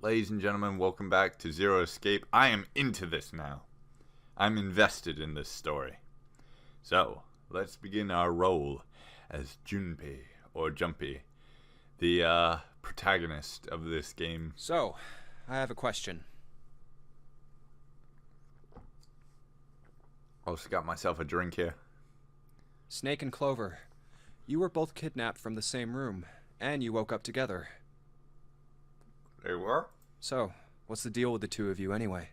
Ladies and gentlemen, welcome back to Zero Escape. I am into this now. I'm invested in this story. So, let's begin our role as Junpei, or Jumpy, the protagonist of this game. So, I have a question. Also got myself a drink here. Snake and Clover, you were both kidnapped from the same room, and you woke up together. They were? So, what's the deal with the two of you anyway?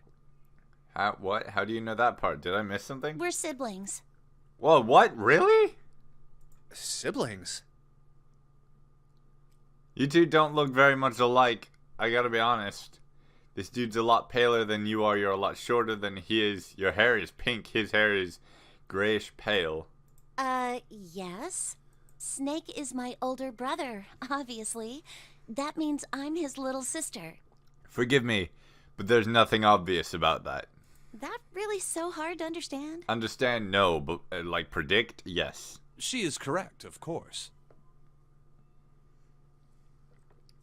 What? How do you know that part? Did I miss something? We're siblings. Whoa, what? Really? Siblings? You two don't look very much alike. I gotta be honest. This dude's a lot paler than you are. You're a lot shorter than he is. Your hair is pink. His hair is grayish pale. Yes. Snake is my older brother, obviously. That means I'm his little sister. Forgive me, but there's nothing obvious about that. That really so hard to understand? Understand? No, but like predict? Yes. She is correct, of course.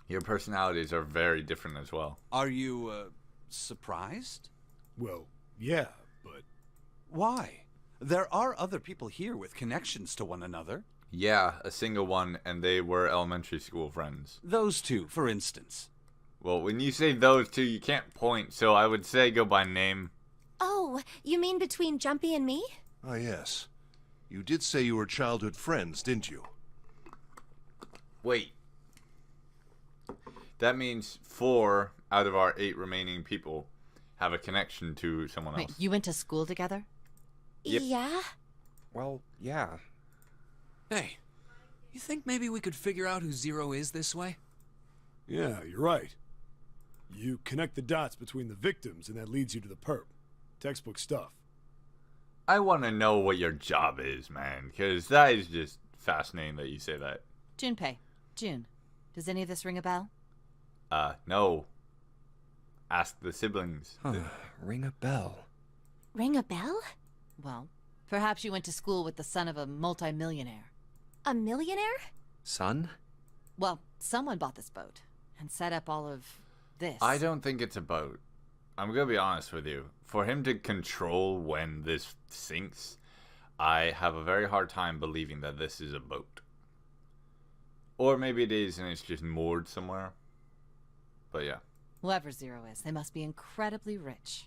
Your personalities are very different as well. Are you, surprised? Well, yeah, but... Why? There are other people here with connections to one another. Yeah, a single one, and they were elementary school friends. Those two, for instance. Well, when you say those two, you can't point, so I would say go by name. Oh, you mean between Jumpy and me? Ah, yes. You did say you were childhood friends, didn't you? Wait. That means 4 out of our 8 remaining people have a connection to someone else. Wait, you went to school together? Yep. Yeah? Well, yeah. Hey, you think maybe we could figure out who Zero is this way? Yeah, you're right. You connect the dots between the victims, and that leads you to the perp. Textbook stuff. I want to know what your job is, man, because that is just fascinating that you say that. Junpei. June. Does any of this ring a bell? No. Ask the siblings. Ring a bell. Ring a bell? Well, perhaps you went to school with the son of a multimillionaire. A millionaire? Son? Well, someone bought this boat and set up all of this. I don't think it's a boat. I'm going to be honest with you. For him to control when this sinks, I have a very hard time believing that this is a boat. Or maybe it is and it's just moored somewhere. But yeah. Whoever Zero is, they must be incredibly rich.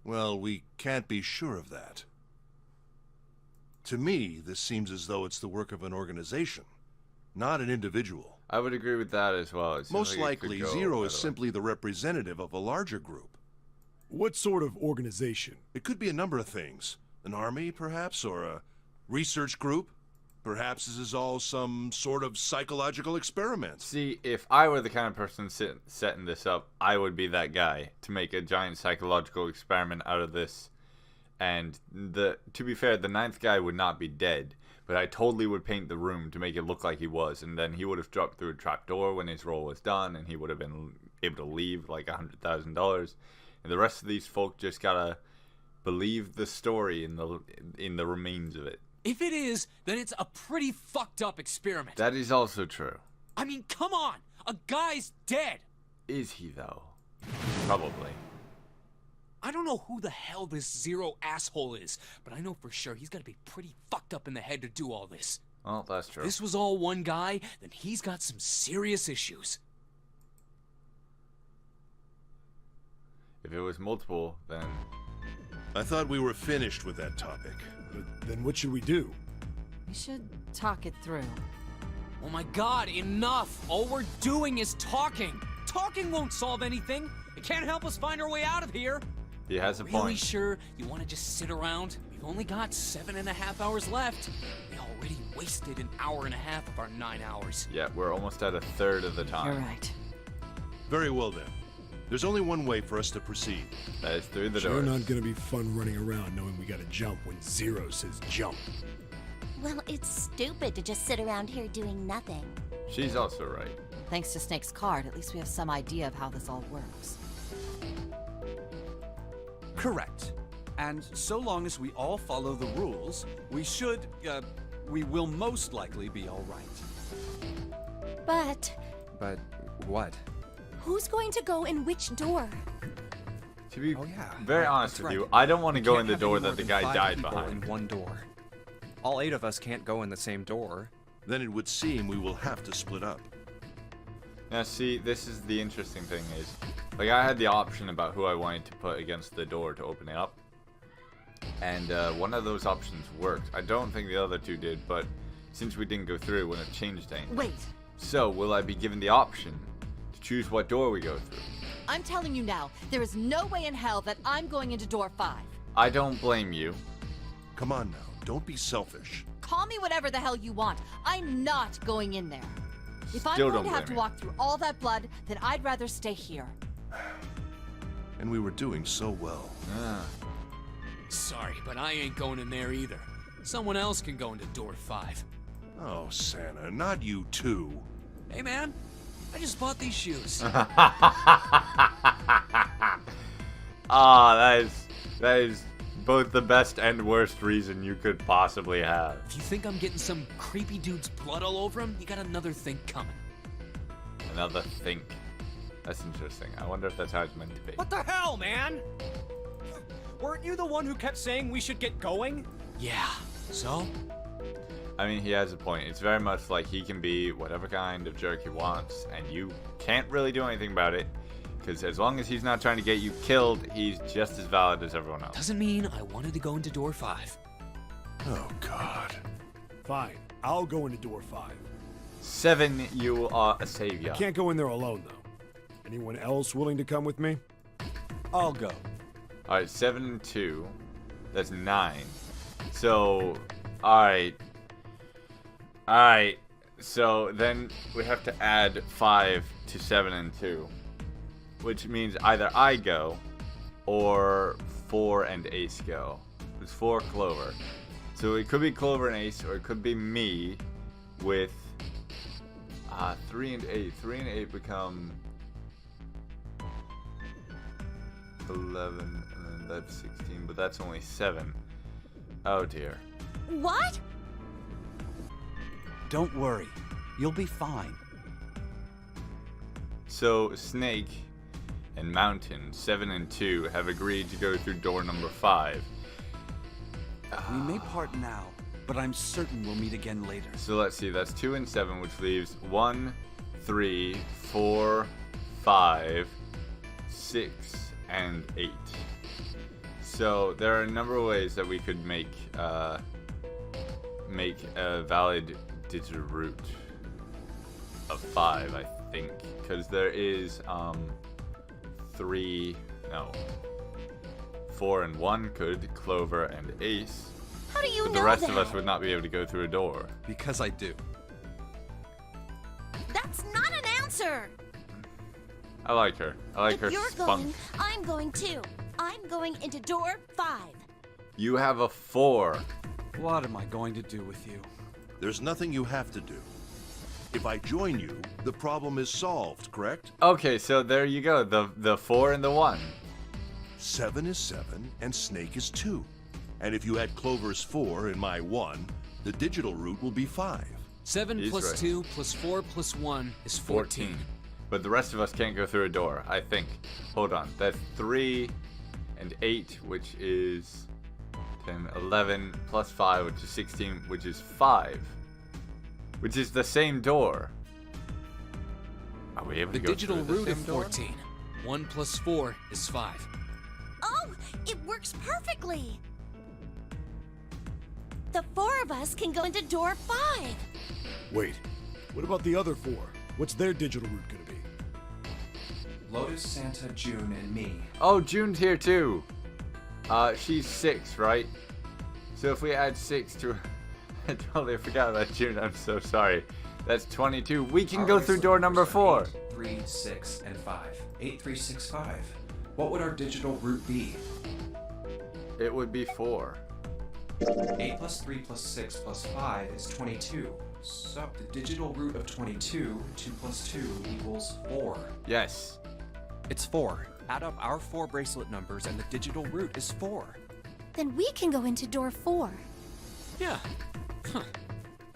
Well, we can't be sure of that. To me, this seems as though it's the work of an organization, not an individual. I would agree with that as well. Most likely, Zero is simply the representative of a larger group. What sort of organization? It could be a number of things. An army, perhaps, or a research group. Perhaps this is all some sort of psychological experiment. See, if I were the kind of person setting this up, I would be that guy to make a giant psychological experiment out of this. And to be fair, the 9th guy would not be dead, but I totally would paint the room to make it look like he was, and then he would have dropped through a trapdoor when his role was done, and he would have been able to leave like $100,000. And the rest of these folk just gotta believe the story in the remains of it. If it is, then it's a pretty fucked up experiment. That is also true. I mean, come on! A guy's dead! Is he, though? Probably. I don't know who the hell this Zero asshole is, but I know for sure he's gotta be pretty fucked up in the head to do all this. Well, that's true. If this was all one guy, then he's got some serious issues. If it was multiple, then... I thought we were finished with that topic. But then what should we do? We should talk it through. Oh my god, enough! All we're doing is talking! Talking won't solve anything! It can't help us find our way out of here! He has a Really point. sure you want to just sit around? We've only got 7.5 hours left. We already wasted an hour and a half of our 9 hours. Yeah, we're almost at a third of the time. You're right. Very well then. There's only one way for us to proceed. That is through the Sure door. not gonna be fun running around knowing we gotta jump when Zero says jump. Well, it's stupid to just sit around here doing nothing. She's also right. Thanks to Snake's card, at least we have some idea of how this all works. Correct. And so long as we all follow the rules, we will most likely be all right. But But what? Who's going to go in which door? To be Oh, yeah. very Right, honest that's with right. you, I don't want to go Can't in the have door any that more the than guy 5 died people behind. in one door. All 8 of us can't go in the same door. Then it would seem we will have to split up. Now see, this is the interesting thing is, like I had the option about who I wanted to put against the door to open it up. And one of those options worked. I don't think the other two did, but since we didn't go through, it wouldn't have changed anything. Wait, So, will I be given the option to choose what door we go through? I'm telling you now, there is no way in hell that I'm going into door 5. I don't blame you. Come on now, don't be selfish. Call me whatever the hell you want. I'm not going in there. If I'm Still going don't to have to blame me. walk through all that blood, then I'd rather stay here. And we were doing so well. Ah. Sorry, but I ain't going in there either. Someone else can go into door 5. Oh, Santa, not you too. Hey, man, I just bought these shoes. Ah, that is both the best and worst reason you could possibly have. If you think I'm getting some creepy dude's blood all over him, you got another thing coming. Another think. That's interesting. I wonder if that's how it's meant to be. What the hell, man? Weren't you the one who kept saying we should get going? Yeah, so? I mean, he has a point. It's very much like he can be whatever kind of jerk he wants, and you can't really do anything about it, because as long as he's not trying to get you killed, he's just as valid as everyone else. Doesn't mean I wanted to go into door 5. Oh, God. Fine, I'll go into door 5. 7, you are a savior. Can't go in there alone, though. Anyone else willing to come with me? I'll go. Alright, 7 and 2. That's 9. So, alright. Alright. So then we have to add 5 to 7 and 2. Which means either I go or 4 and Ace go. It's 4 Clover. So it could be Clover and Ace, or it could be me with 3 and 8. 3 and 8 become 11, and then that's 16, but that's only 7. Oh dear. What? Don't worry. You'll be fine. So Snake and Mountain, 7 and 2, have agreed to go through door number 5. We may part now, but I'm certain we'll meet again later. So let's see, that's 2 and 7, which leaves 1, 3, 4, 5, 6, and 8. So there are a number of ways that we could make a valid digital root of 5, I think, because there is 4 and 1 could, Clover and Ace. How do you But know the rest that? of us would not be able to go through a door. Because I do. That's not an answer. I like her. I like If her you're spunk. going, I'm going too. I'm going into door 5. You have a 4. What am I going to do with you? There's nothing you have to do. If I join you, the problem is solved, correct? Okay, so there you go. The 4 and the 1. 7 is 7, and Snake is 2. And if you add Clover's 4 and my 1, the digital root will be 5. 7 He's plus right. 2 plus 4 plus 1 is 14. But the rest of us can't go through a door, I think. Hold on. That's 3 and 8, which is 10, 11, plus 5, which is 16, which is 5. Which is the same door. Are we able The to go digital through root the of same door? 14. 1 plus 4 is 5. Oh, it works perfectly. The 4 of us can go into door 5. Wait, what about the other 4? What's their digital root gonna be? Lotus, Santa, June, and me. Oh, June's here too. She's 6, right? So if we add 6 to... I totally forgot about June. I'm so sorry. That's 22. We can go through door number 4. 8, 3, 6, and 5. 8, 3, 6, 5. What would our digital root be? It would be 4. 8 plus 3 plus 6 plus 5 is 22. So the digital root of 22, 2 plus 2 equals 4. Yes. It's 4. Add up our 4 bracelet numbers and the digital root is 4. Then we can go into door 4. Yeah. Huh.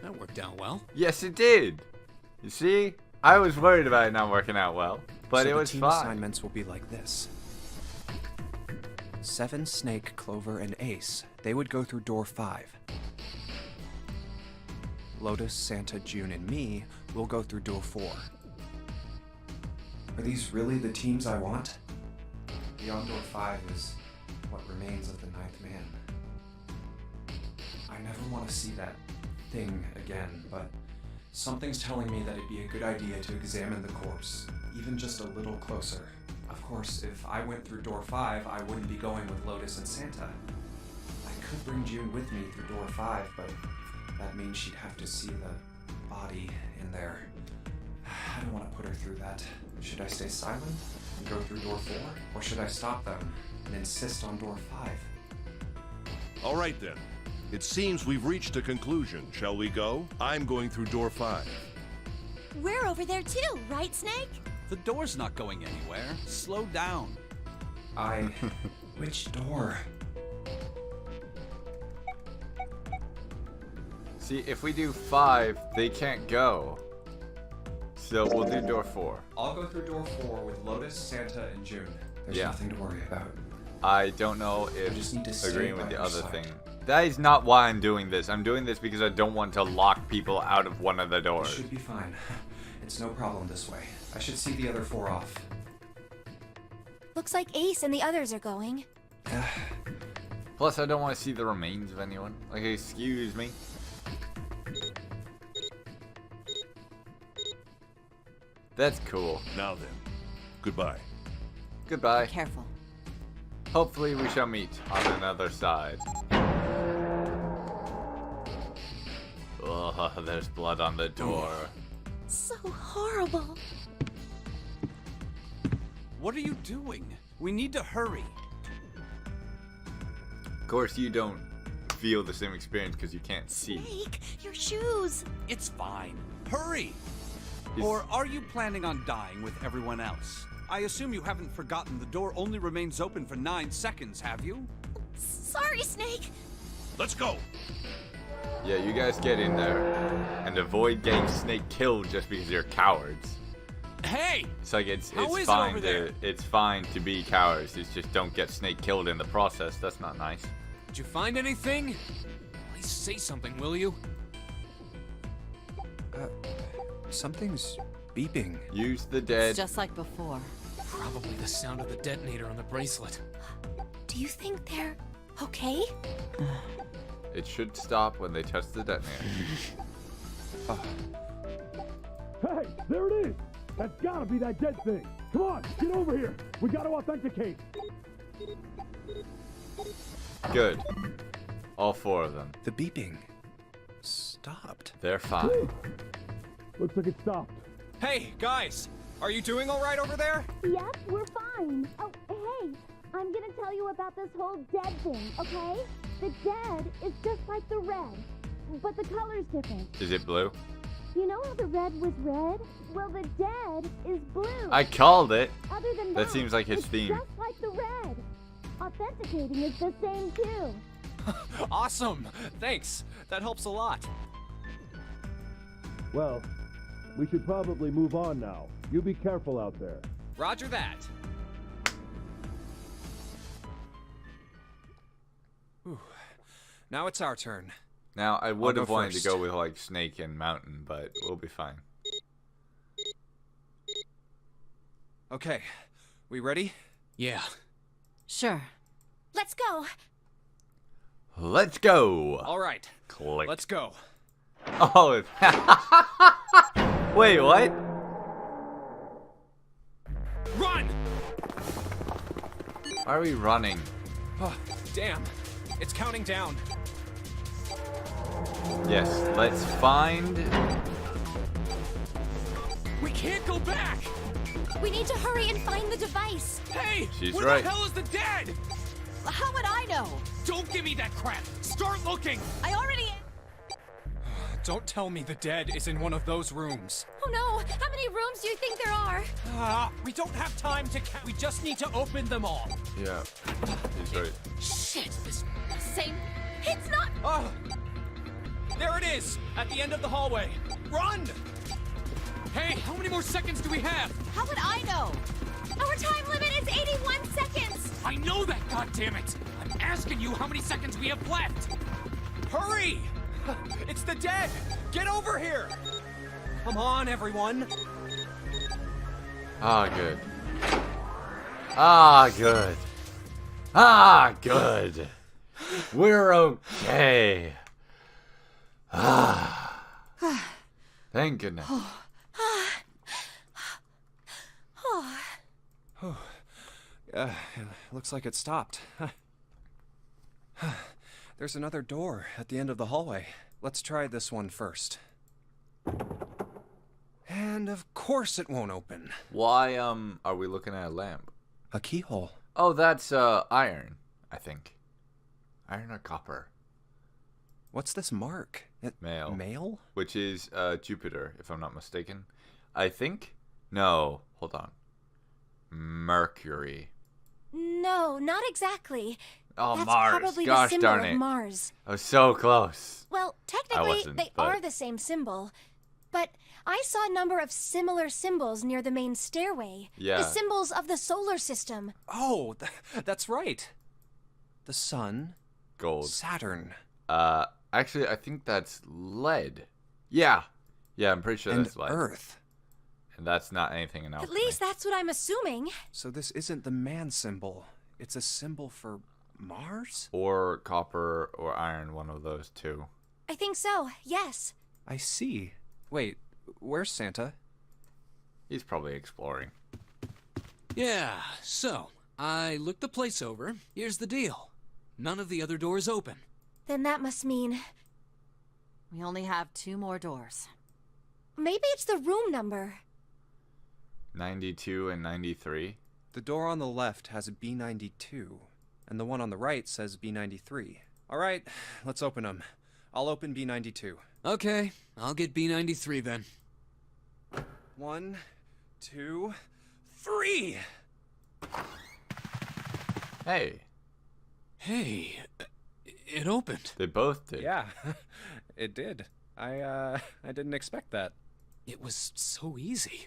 That worked out well. Yes, it did. You see? I was worried about it not working out well. But so it was the team fun. assignments will be like this. 7, Snake, Clover, and Ace. They would go through door 5. Lotus, Santa, June, and me will go through door 4. Are these really the teams I want? Beyond door 5 is what remains of the 9th man. I never want to see that thing again, but something's telling me that it'd be a good idea to examine the corpse, even just a little closer. Of course, if I went through door 5, I wouldn't be going with Lotus and Santa. I could bring June with me through door 5, but that means she'd have to see the body in there. I don't want to put her through that. Should I stay silent and go through door 4? Or should I stop them and insist on door 5? All right, then. It seems we've reached a conclusion. Shall we go? I'm going through door 5. We're over there too, right, Snake? The door's not going anywhere. Slow down. Which door? See, if we do 5, they can't go. So we'll do door 4. I'll go through door 4 with Lotus, Santa, and June. There's Yeah. nothing to worry about. I don't know I just need to if stay agreeing by with the your other side. thing. That is not why I'm doing this. I'm doing this because I don't want to lock people out of one of the It doors. should be fine. It's no problem this way. I should see the other 4 off. Looks like Ace and the others are going. Plus, I don't want to see the remains of anyone. Like, excuse me. That's cool. Now then, goodbye. Goodbye. Careful. Hopefully we shall meet on another side. Oh, there's blood on the door. So horrible. What are you doing? We need to hurry. Of course, you don't feel the same experience because you can't see. Snake, your shoes. It's fine. Hurry! Is- Or are you planning on dying with everyone else? I assume you haven't forgotten the door only remains open for 9 seconds, have you? Sorry, Snake. Let's go. Yeah, you guys get in there and avoid getting Snake killed just because you're cowards. Hey! It's like it's How is it fine over to there? it's fine to be cowards. It's just don't get Snake killed in the process. That's not nice. Did you find anything? Please say something, will you? Something's beeping. Use the It's dead. just like before. Probably the sound of the detonator on the bracelet. Do you think they're okay? It should stop when they touch the detonator. Hey, there it is! That's gotta be that dead thing! Come on, get over here! We gotta authenticate! Good. All 4 of them. The beeping stopped. They're fine. Looks like it stopped. Hey, guys! Are you doing alright over there? Yep, we're fine. Oh, hey, I'm gonna tell you about this whole dead thing, okay? The dead is just like the red, but the color's different. Is it blue? You know how the red was red? Well, the dead is blue. I called it. Other than That seems like his it's theme. just like the red. Authenticating is the same too. Awesome! Thanks! That helps a lot. Well, we should probably move on now. You be careful out there. Roger that. Whew. Now it's our turn. Now, I would go have wanted first. to go with like Snake and Mountain, but we'll be fine. Okay, we ready? Yeah. Sure. Let's go. Let's go. Alright. Click. Let's go. Oh. Wait, what? Run! Why are we running? Oh, damn. It's counting down. Yes, let's find... We can't go back! We need to hurry and find the device. Hey! She's where right. the hell is the dead? How would I know? Don't give me that crap! Start looking! I already... Don't tell me the dead is in one of those rooms. Oh no, how many rooms do you think there are? We don't have time to count. We just need to open them all. Yeah, he's right. Shit, this... Same. It's not. Oh! There it is! At the end of the hallway. Run! Hey, how many more seconds do we have? How would I know? Our time limit is 81 seconds! I know that, goddammit! I'm asking you how many seconds we have left! Hurry! It's the dead! Get over here! Come on, everyone! Ah, good. Ah, good. Ah, good. We're okay. Ah. Thank goodness. Looks like it stopped. There's another door at the end of the hallway. Let's try this one first. And of course it won't open. Why, are we looking at a lamp? A keyhole. Oh, that's, iron, I think. Iron or copper? What's this mark? Male. Male? Which is, Jupiter, if I'm not mistaken. I think? No, hold on. Mercury. No, not exactly. Oh, That's Mars. probably Gosh the symbol darn of it. Mars. I was so close. Well, technically, they are the same symbol. But I saw a number of similar symbols near the main stairway. Yeah. The symbols of the solar system. Oh, that's right. The sun. Gold. Saturn. Actually, I think that's lead. Yeah. Yeah, I'm pretty sure And that's lead. Earth. And that's not anything in At alchemy. least that's what I'm assuming. So this isn't the man symbol. It's a symbol for Mars? Or copper or iron, one of those two. I think so, yes. I see. Wait, where's Santa? He's probably exploring. Yeah, so, I looked the place over. Here's the deal. None of the other doors open. Then that must mean... We only have 2 more doors. Maybe it's the room number. 92 and 93. The door on the left has a B92, and the one on the right says B93. All right, let's open them. I'll open B92. Okay, I'll get B93 then. 1, 2, 3! Hey. Hey, it opened. They both did. Yeah, it did. I didn't expect that. It was so easy.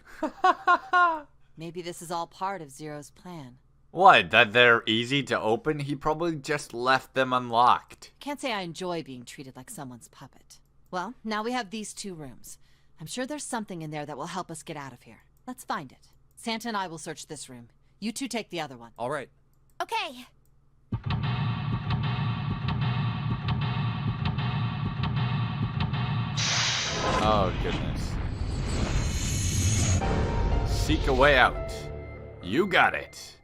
Maybe this is all part of Zero's plan. What? That they're easy to open? He probably just left them unlocked. Can't say I enjoy being treated like someone's puppet. Well, now we have these 2 rooms. I'm sure there's something in there that will help us get out of here. Let's find it. Santa and I will search this room. You 2 take the other one. All right. Okay. Oh, goodness. Seek a way out. You got it.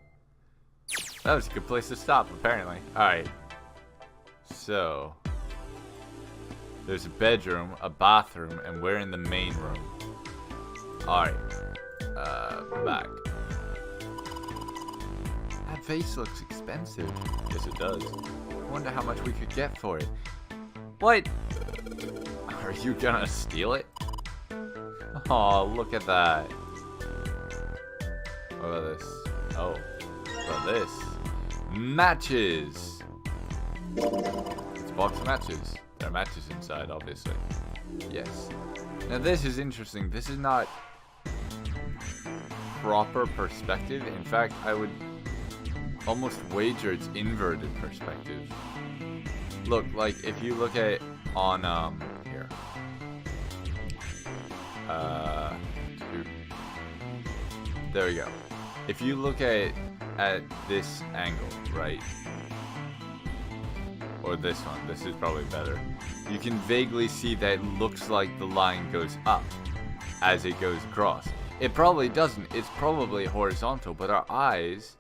That was a good place to stop, apparently. Alright. So. There's a bedroom, a bathroom, and we're in the main room. Alright. Back. That vase looks expensive. Yes, it does. I wonder how much we could get for it. What? Are you gonna steal it? Oh, look at that. What about this? Oh, what about this? Matches! It's a box of matches. There are matches inside, obviously. Yes. Now this is interesting. This is not proper perspective. In fact, I would almost wager it's inverted perspective. Look, like, if you look at it on, here. There we go. If you look at this angle, right? Or this one, this is probably better. You can vaguely see that it looks like the line goes up as it goes across. It probably doesn't. It's probably horizontal, but our eyes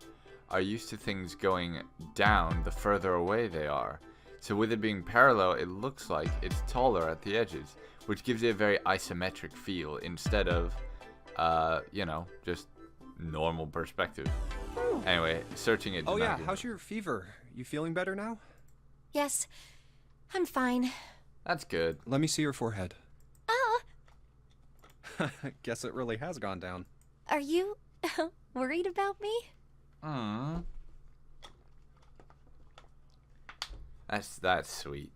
are used to things going down the further away they are. So with it being parallel, it looks like it's taller at the edges, which gives it a very isometric feel instead of, you know, just normal perspective. Anyway, searching it. Oh yeah, how's your fever? You feeling better now? Yes, I'm fine. That's good. Let me see your forehead. Oh, Guess it really has gone down. are you worried about me? That's sweet.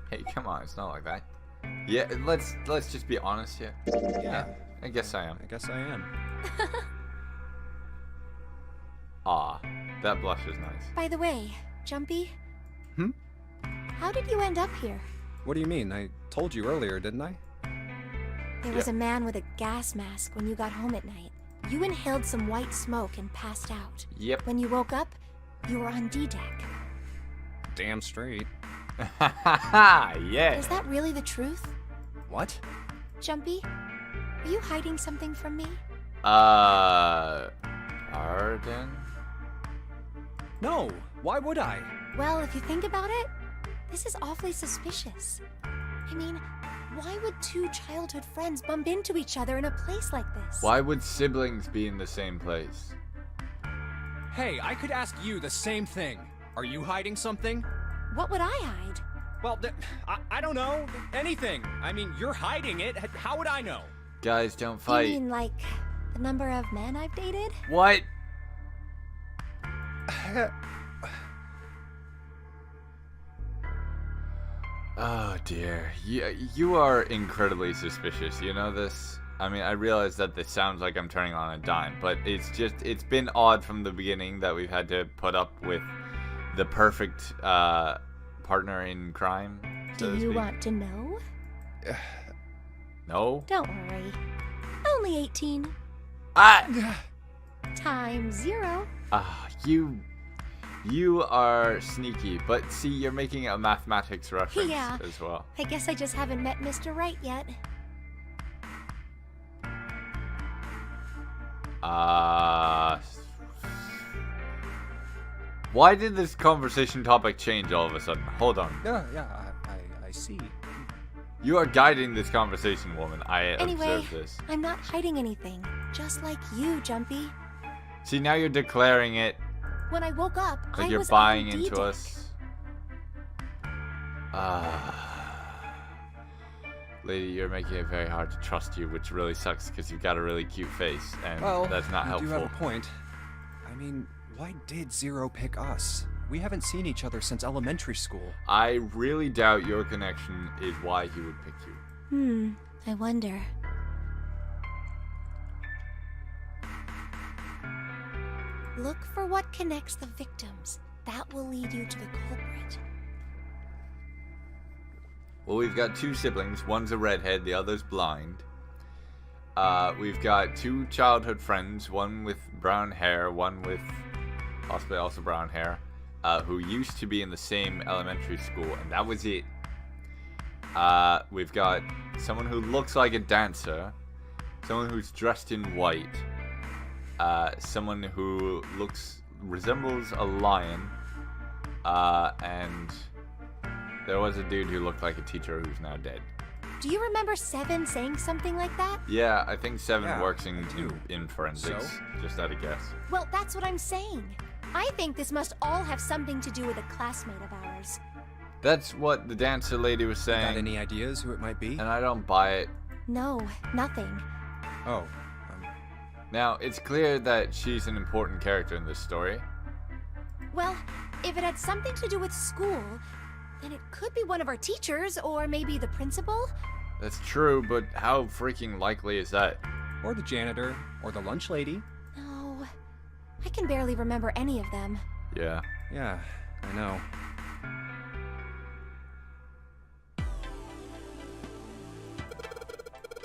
Hey, come on, it's not like that. Yeah, let's just be honest here. Yeah, I guess I am. I guess I am. Ah, that blush is nice. By the way, Jumpy. Hmm? How did you end up here? What do you mean? I told you earlier, didn't I? There was a man with a gas mask when you got home at night. You inhaled some white smoke and passed out. Yep. When you woke up, you were on D-deck. Damn straight. Yeah. Is that really the truth? What? Jumpy, are you hiding something from me? Pardon? No, why would I? Well, if you think about it, this is awfully suspicious. I mean, why would two childhood friends bump into each other in a place like this? Why would siblings be in the same place? Hey, I could ask you the same thing. Are you hiding something? What would I hide? Well, I don't know. Anything. I mean, you're hiding it. How would I know? Guys, don't fight. You mean like the number of men I've dated? What? Oh dear, you are incredibly suspicious, you know this? I mean, I realize that this sounds like I'm turning on a dime, but it's been odd from the beginning that we've had to put up with the perfect partner in crime, so Do to you speak. want to know? No? Don't worry. Only 18. Ah! Times 0. You are sneaky, but see, you're making a mathematics reference Yeah. as well. I guess I just haven't met Mr. Right yet. Why did this conversation topic change all of a sudden? Hold on. Yeah, I see. You are guiding this conversation, woman. I Anyway, observed this. I'm not hiding anything. Just like you, Jumpy. See, now you're declaring it When I woke up, like I you're was buying on into D-deck. us. Lady, you're making it very hard to trust you, which really sucks because you've got a really cute face, and Well, that's not you helpful. do have a point. I mean, why did Zero pick us? We haven't seen each other since elementary school. I really doubt your connection is why he would pick you. I wonder. Look for what connects the victims. That will lead you to the culprit. Well, we've got two siblings. One's a redhead, the other's blind. We've got two childhood friends, one with brown hair, one with possibly also brown hair, who used to be in the same elementary school, and that was it. We've got someone who looks like a dancer, someone who's dressed in white, someone who resembles a lion, and there was a dude who looked like a teacher who's now dead. Do you remember Seven saying something like that? Yeah, I think Seven Yeah, works I do. in forensics, So? just out of guess. Well, that's what I'm saying. I think this must all have something to do with a classmate of ours. That's what the dancer lady was Got saying, any ideas who it might be? and I don't buy it. No, nothing. Oh, Now, it's clear that she's an important character in this story. Well, if it had something to do with school, then it could be one of our teachers, or maybe the principal. That's true, but how freaking likely is that? or the janitor, or the lunch lady. No, I can barely remember any of them. Yeah. Yeah, I know.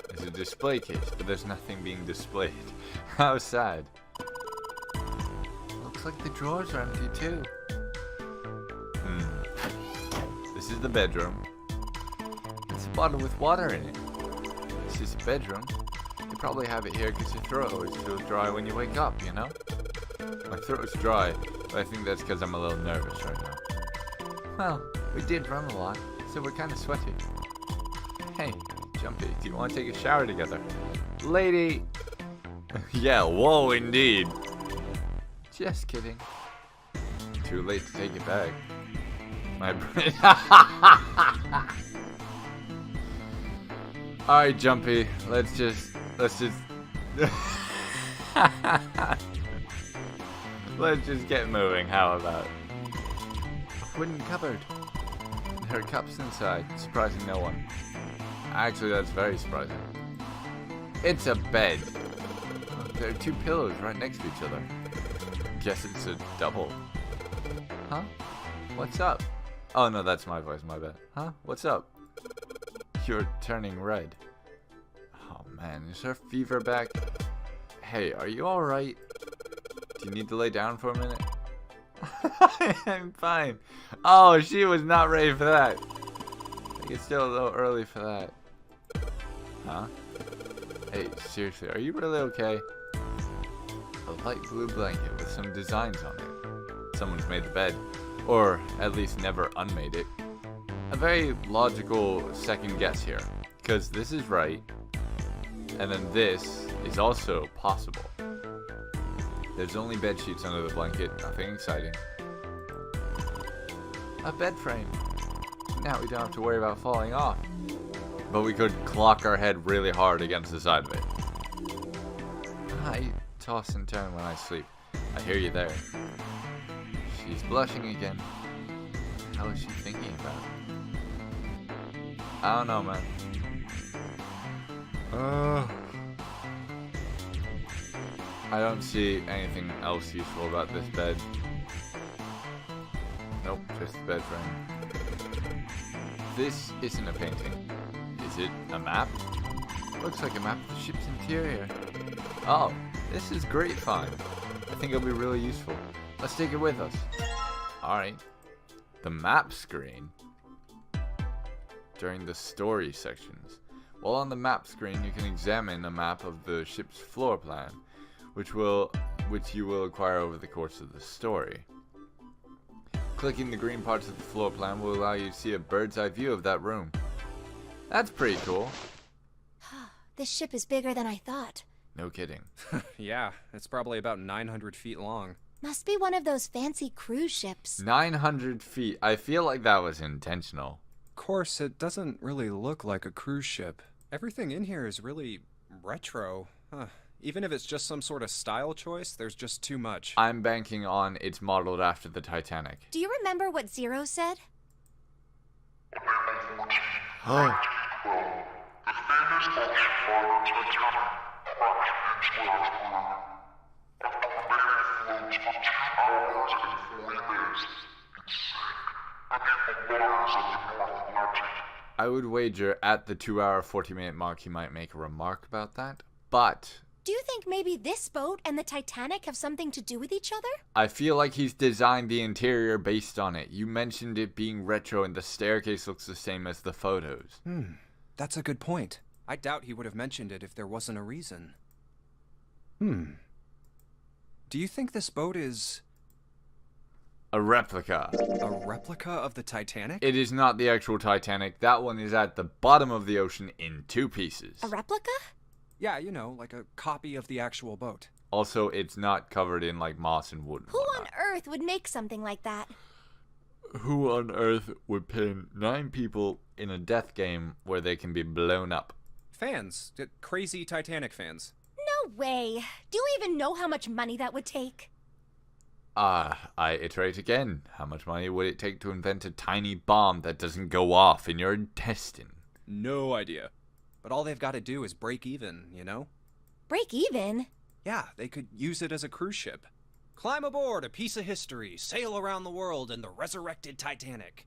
It's a display case, but there's nothing being displayed. How sad. Looks like the drawers are empty too. This is the bedroom. It's a bottle with water in it. This is a bedroom. You probably have it here because your throat always feels dry when you wake up, you know? My throat's dry, but I think that's because I'm a little nervous right now. Well, we did run a lot, so we're kind of sweaty. Hey, Jumpy, do you want to take a shower together? Lady! Yeah, whoa, indeed. Just kidding. Too late to take it back. My brain. Alright, Jumpy, let's just let's just get moving. How about a wooden cupboard? There are cups inside, surprising no one. Actually, that's very surprising. It's a bed. There are 2 pillows right next to each other. Guess it's a double. Huh? What's up? Oh no, that's my voice, my bad. Huh? What's up? You're turning red. Oh man, is her fever back? Hey, are you alright? Do you need to lay down for a minute? I'm fine. Oh, she was not ready for that. I think it's still a little early for that. Huh? Hey, seriously, are you really okay? A light blue blanket with some designs on it. Someone's made the bed. Or at least never unmade it. A very logical second guess here. Because this is right. And then this is also possible. There's only bed sheets under the blanket. Nothing exciting. A bed frame. Now we don't have to worry about falling off. But we could clock our head really hard against the side of it. I toss and turn when I sleep. I hear you there. She's blushing again. How is she thinking about it? I don't know, man. I don't see anything else useful about this bed. Nope, just the bed frame. This isn't a painting. Is it a map? Looks like a map of the ship's interior. Oh, this is great find. I think it'll be really useful. Let's take it with us. Alright. The map screen. During the story sections. While on the map screen, you can examine a map of the ship's floor plan, which you will acquire over the course of the story. Clicking the green parts of the floor plan will allow you to see a bird's eye view of that room. That's pretty cool. This ship is bigger than I thought. No kidding. Yeah, it's probably about 900 feet long. Must be one of those fancy cruise ships. 900 feet. I feel like that was intentional. Of course, it doesn't really look like a cruise ship. Everything in here is really retro. Even if it's just some sort of style choice, there's just too much. I'm banking on it's modeled after the Titanic. Do you remember what Zero said? Oh. I would wager at the 2-hour 40-minute mark he might make a remark about that, but Do you think maybe this boat and the Titanic have something to do with each other? I feel like he's designed the interior based on it. You mentioned it being retro and the staircase looks the same as the photos. That's a good point. I doubt he would have mentioned it if there wasn't a reason. Do you think this boat is A replica. a replica of the Titanic? It is not the actual Titanic. That one is at the bottom of the ocean in 2 pieces. A replica? Yeah, you know, like a copy of the actual boat. Also, it's not covered in like moss and wood. And Who on whatnot. earth would make something like that? Who on earth would pin 9 people in a death game where they can be blown up? Fans. Crazy Titanic fans. No way. Do you even know how much money that would take? I iterate again. How much money would it take to invent a tiny bomb that doesn't go off in your intestine? No idea. But all they've got to do is break even, you know? Break even? Yeah, they could use it as a cruise ship. Climb aboard a piece of history, sail around the world in the resurrected Titanic.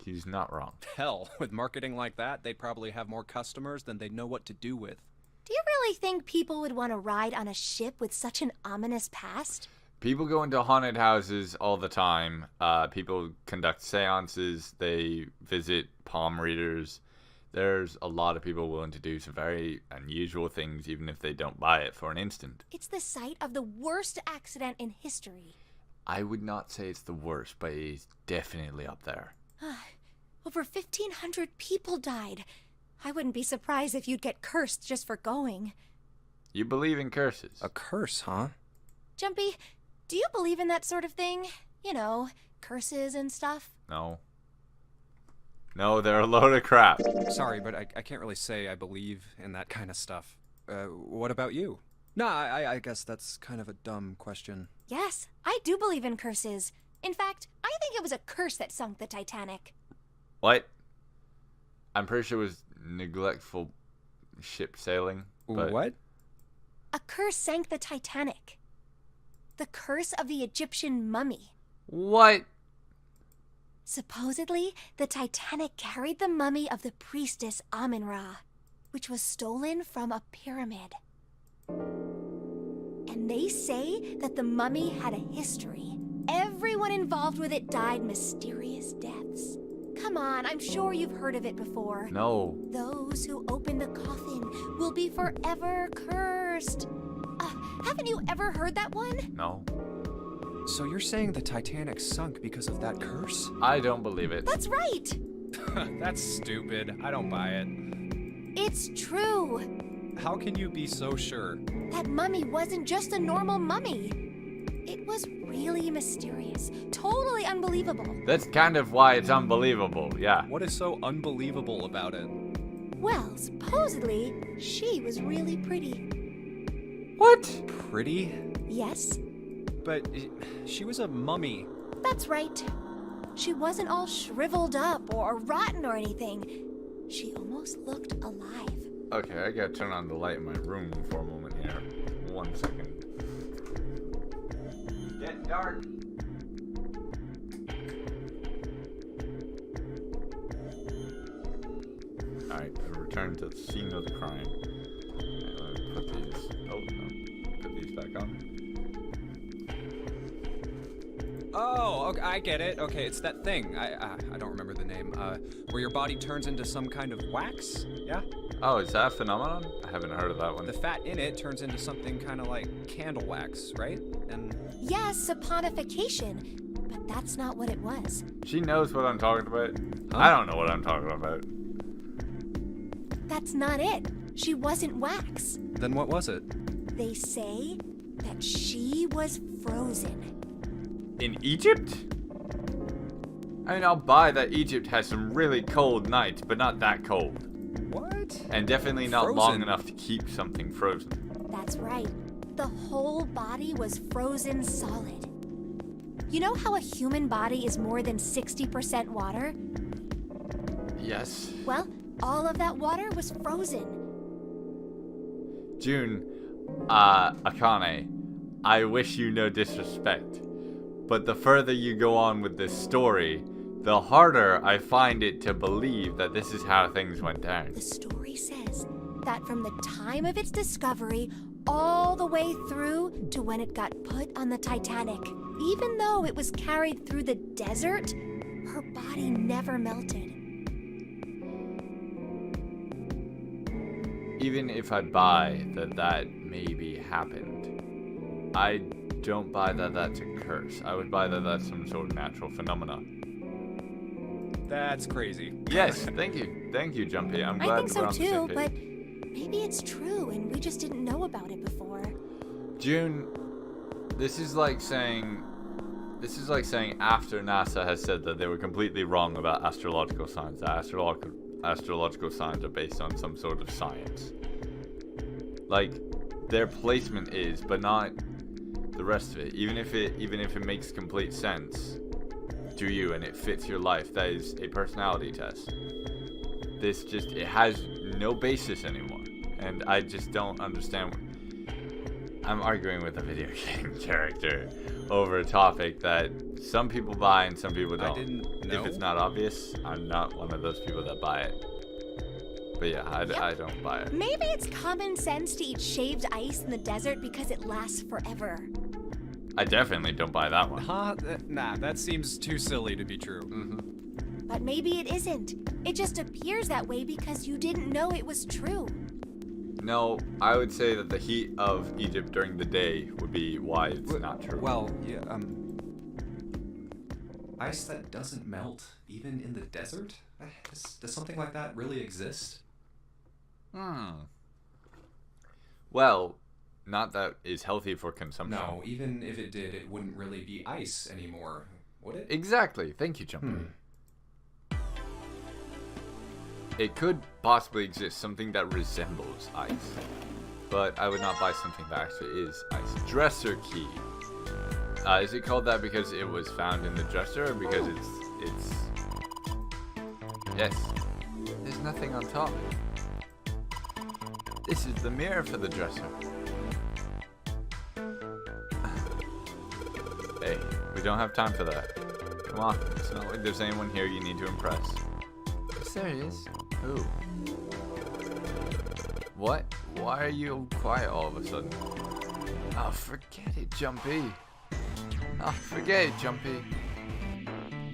He's not wrong. Hell, with marketing like that, they'd probably have more customers than they'd know what to do with. Do you really think people would want to ride on a ship with such an ominous past? People go into haunted houses all the time. People conduct seances. They visit palm readers. There's a lot of people willing to do some very unusual things, even if they don't buy it for an instant. It's the site of the worst accident in history. I would not say it's the worst, but it's definitely up there. Over 1,500 people died. I wouldn't be surprised if you'd get cursed just for going. You believe in curses? A curse, huh? Jumpy, do you believe in that sort of thing? You know, curses and stuff? No. No, they're a load of crap. Sorry, but I can't really say I believe in that kind of stuff. What about you? Nah, I guess that's kind of a dumb question. Yes, I do believe in curses. In fact, I think it was a curse that sunk the Titanic. What? I'm pretty sure it was neglectful ship sailing. But What? A curse sank the Titanic. The curse of the Egyptian mummy. What? Supposedly, the Titanic carried the mummy of the priestess Amun-Ra, which was stolen from a pyramid. And they say that the mummy had a history. Everyone involved with it died mysterious deaths. Come on, I'm sure you've heard of it before. No. Those who open the coffin will be forever cursed. Haven't you ever heard that one? No. So you're saying the Titanic sunk because of that curse? I don't believe it. That's right. That's stupid. I don't buy it. It's true. How can you be so sure? That mummy wasn't just a normal mummy. It was really mysterious, totally unbelievable. That's kind of why it's unbelievable, yeah. What is so unbelievable about it? Well, supposedly, she was really pretty. What? Pretty? Yes, But she was a mummy. that's right. She wasn't all shriveled up or rotten or anything. She almost looked alive. Okay, I gotta turn on the light in my room for a moment here. 1 second. Get dark. Alright, I return to the scene of the crime. Alright, let me put these. Oh, no. Put these back on. Oh, okay, I get it. Okay, it's that thing. I don't remember the name. Where your body turns into some kind of wax? Yeah? Oh, is that a phenomenon? I haven't heard of that one. The fat in it turns into something kind of like candle wax, right? And Yes, saponification, but that's not what it was. She knows what I'm talking about. I don't know what I'm talking about. That's not it. She wasn't wax. then what was it? They say that she was frozen. In Egypt? I mean, I'll buy that Egypt has some really cold nights, but not that cold. What? And definitely not long Frozen? enough to keep something frozen. That's right. The whole body was frozen solid. You know how a human body is more than 60% water? Yes. Well, all of that water was frozen. June, Akane, I wish you no disrespect, but the further you go on with this story, the harder I find it to believe that this is how things went down. The story says that from the time of its discovery all the way through to when it got put on the Titanic, even though it was carried through the desert, her body never melted. Even if I buy that that maybe happened, I don't buy that that's a curse. I would buy that that's some sort of natural phenomena. That's crazy. Yes, thank you. Thank you, Jumpy. I'm glad I think so we're on the too, same but page. maybe it's true and we just didn't know about it before. June, this is like saying after NASA has said that they were completely wrong about astrological signs, that astrological signs are based on some sort of science. Like, their placement is, but not the rest of it. Even if it makes complete sense to you and it fits your life, that is a personality test. It has no basis anymore. And I just don't understand. I'm arguing with a video game character over a topic that some people buy and some people don't. I didn't know. If it's not obvious, I'm not one of those people that buy it. But yeah, I don't buy it. Maybe it's common sense to eat shaved ice in the desert because it lasts forever. I definitely don't buy that one. Huh? Nah, that seems too silly to be true. Mm-hmm. But maybe it isn't. It just appears that way because you didn't know it was true. No, I would say that the heat of Egypt during the day would be why it's not true. Well, yeah, ice that doesn't melt, even in the desert? Does something like that really exist? Well, not that is healthy for consumption. No, even if it did, it wouldn't really be ice anymore, would it? Exactly. Thank you, Jumpy. It could possibly exist something that resembles ice, but I would not buy something that actually is ice. Dresser key. Is it called that because it was found in the dresser, or because it's? Yes. There's nothing on top. This is the mirror for the dresser. Hey, we don't have time for that. Come on, it's not like there's anyone here you need to impress. Yes, there is. Who? What? Why are you quiet all of a sudden? Oh, forget it, Jumpy. Oh, forget it, Jumpy.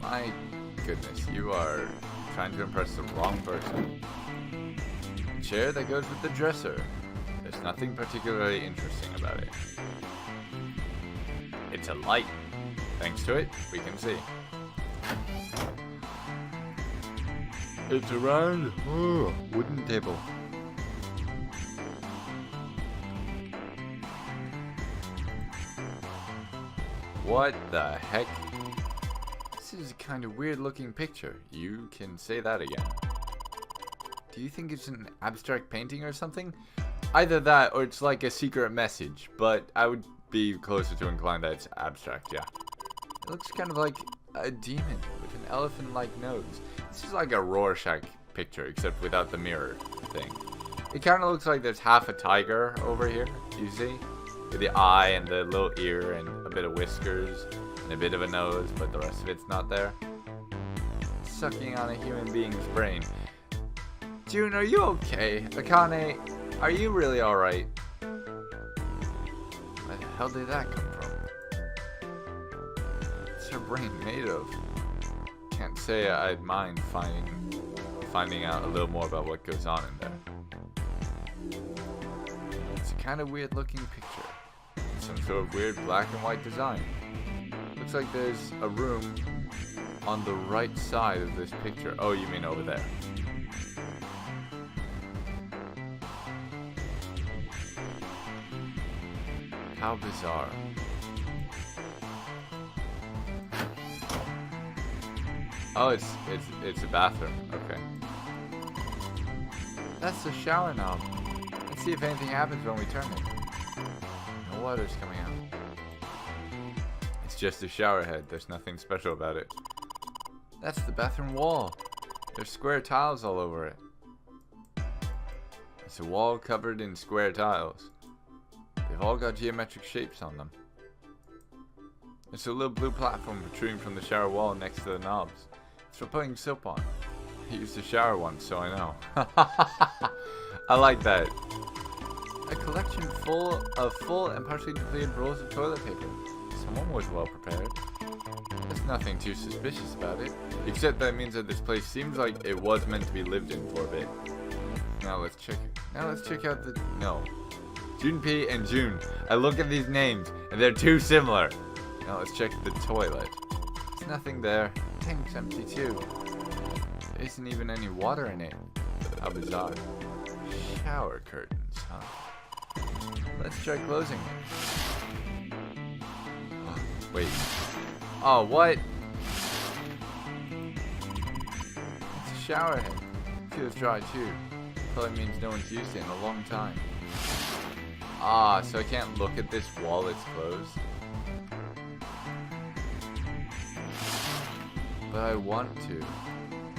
My goodness, you are trying to impress the wrong person. The chair that goes with the dresser. There's nothing particularly interesting about it. It's a light. Thanks to it, we can see. It's a round wooden table. What the heck? This is a kind of weird looking picture. You can say that again. Do you think it's an abstract painting or something? Either that or it's like a secret message, but I would be closer to inclined that it's abstract, yeah. It looks kind of like a demon with an elephant-like nose. This is like a Rorschach picture, except without the mirror thing. It kind of looks like there's half a tiger over here, you see? With the eye and the little ear and a bit of whiskers and a bit of a nose, but the rest of it's not there. Sucking on a human being's brain. June, are you okay? Akane, are you really alright? Where the hell did that come from? What's her brain made of? Can't say I'd mind finding out a little more about what goes on in there. It's a kind of weird looking picture. Some sort of weird black and white design. Looks like there's a room on the right side of this picture. Oh, you mean over there. How bizarre. Oh, it's a bathroom. Okay. That's the shower knob. Let's see if anything happens when we turn it. No water's coming out. It's just a shower head. There's nothing special about it. That's the bathroom wall. There's square tiles all over it. It's a wall covered in square tiles. They've all got geometric shapes on them. There's a little blue platform protruding from the shower wall next to the knobs. It's for putting soap on. I used to shower once, so I know. I like that. A collection full of full and partially completed rolls of toilet paper. Someone was well prepared. There's nothing too suspicious about it, except that means that this place seems like it was meant to be lived in for a bit. Now let's check out the... No. Junpei and June. I look at these names, and they're too similar. Now let's check the toilet. There's nothing there. The tank's empty too. There isn't even any water in it. How bizarre. Shower curtains, huh? Let's try closing it. Oh, wait. Oh, what? It's a shower head. Feels dry too. Probably means no one's used it in a long time. Ah, so I can't look at this while it's closed? But I want to.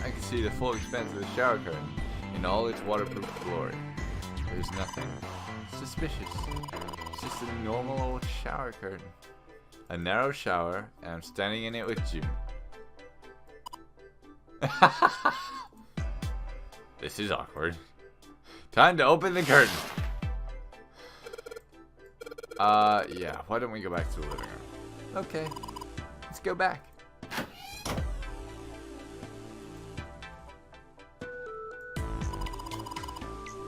I can see the full expanse of the shower curtain in all its waterproof glory. There's nothing suspicious. It's just a normal old shower curtain. A narrow shower, and I'm standing in it with June. This is awkward. Time to open the curtain. Yeah, why don't we go back to the living room? Okay, let's go back.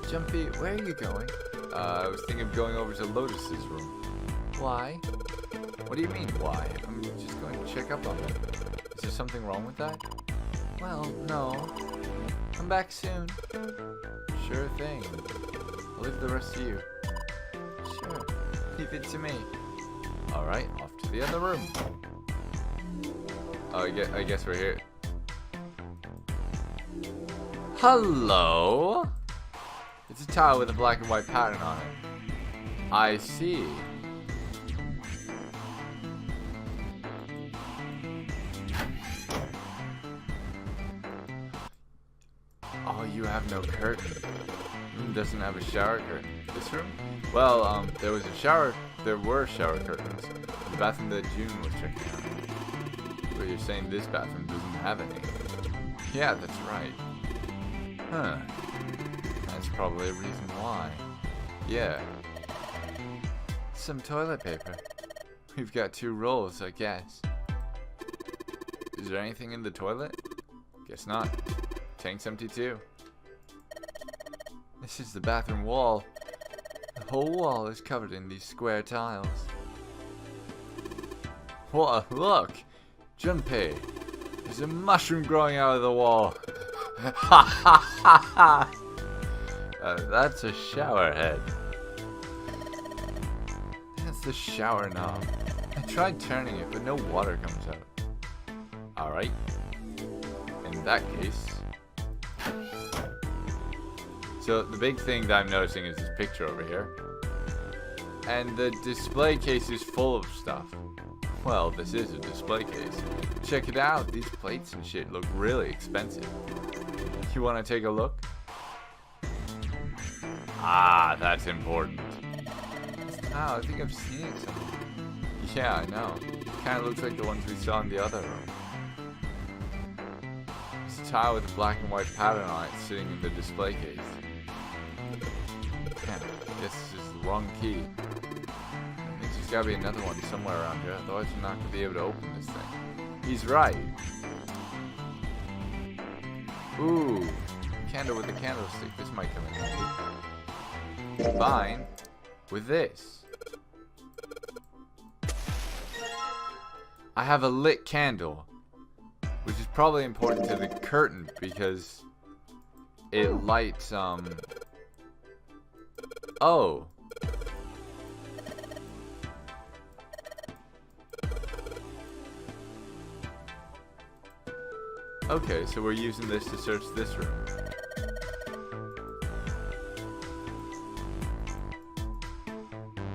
Jumpy, where are you going? I was thinking of going over to Lotus's room. Why? What do you mean, why? I'm just going to check up on them. Is there something wrong with that? Well, no. Come back soon. Sure thing. I'll leave the rest to you. Sure. Leave it to me. Alright, off to the other room. Oh, I guess we're here. Hello? It's a tile with a black and white pattern on it. I see. Oh, you you have no curtain? Room doesn't have a shower curtain. This room? Well, there was a shower. There were shower curtains. The bathroom that June was checking out. But you're saying this bathroom doesn't have any. Yeah, that's right. Huh. That's probably a reason why. Yeah. Some toilet paper. We've got 2 rolls, I guess. Is there anything in the toilet? Guess not. Tank's empty too. This is the bathroom wall. The whole wall is covered in these square tiles. What? Look! Junpei! There's a mushroom growing out of the wall. Ha ha ha ha! That's a shower head. That's the shower knob. I tried turning it, but no water comes out. Alright. In that case. So the big thing that I'm noticing is this picture over here. And the display case is full of stuff. Well, this is a display case. Check it out. These plates and shit look really expensive. You want to take a look? Ah, that's important. Oh, I think I've seen it somewhere. Yeah, I know. Kind of looks like the ones we saw in the other room. It's a tile with a black and white pattern on it sitting in the display case. Damn, I guess this is the wrong key. There's gotta be another one somewhere around here, otherwise I'm not gonna be able to open this thing. He's right. Ooh, candle with a candlestick. This might come in handy. Combine with this. I have a lit candle, which is probably important to the curtain because it lights, oh. Okay, so we're using this to search this room.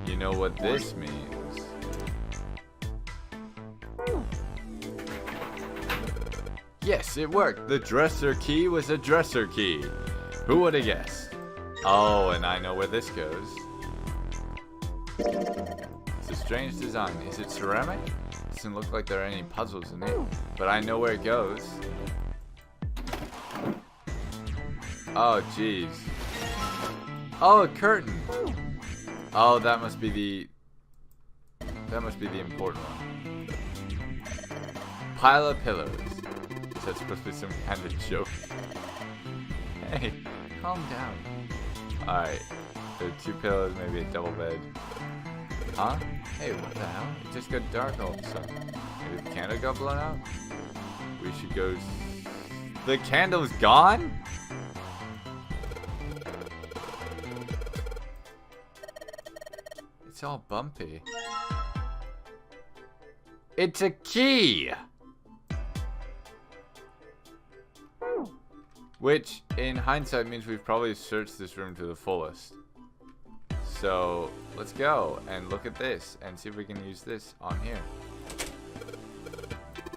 You know what this means? Yes, it worked. The dresser key was a dresser key. Who would have guessed? Oh, and I know where this goes. It's a strange design. Is it ceramic? Doesn't look like there are any puzzles in it, but I know where it goes. Oh, jeez. Oh, a curtain. Oh, that must be the important one. Pile of pillows. Is that supposed to be some kind of joke? Hey, calm down. Alright. There are 2 pillows, maybe a double bed. Huh? Hey, what the hell? It just got dark all of a sudden. Maybe the candle got blown out? We should go... The candle's gone? It's all bumpy. It's a key! Which, in hindsight, means we've probably searched this room to the fullest. So, let's go and look at this and see if we can use this on here.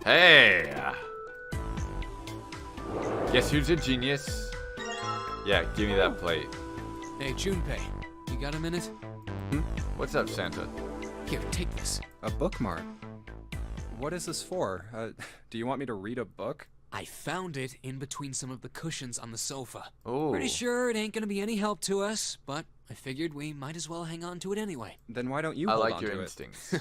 Hey! Guess who's a genius? Yeah, give me that plate. Hey, Junpei, you got a minute? What's up, Santa? Here, take this. A bookmark? What is this for? Do you want me to read a book? I found it in between some of the cushions on the sofa. Oh. Pretty sure it ain't gonna be any help to us, but I figured we might as well hang on to it anyway. Then why don't you I hold like on your to instincts.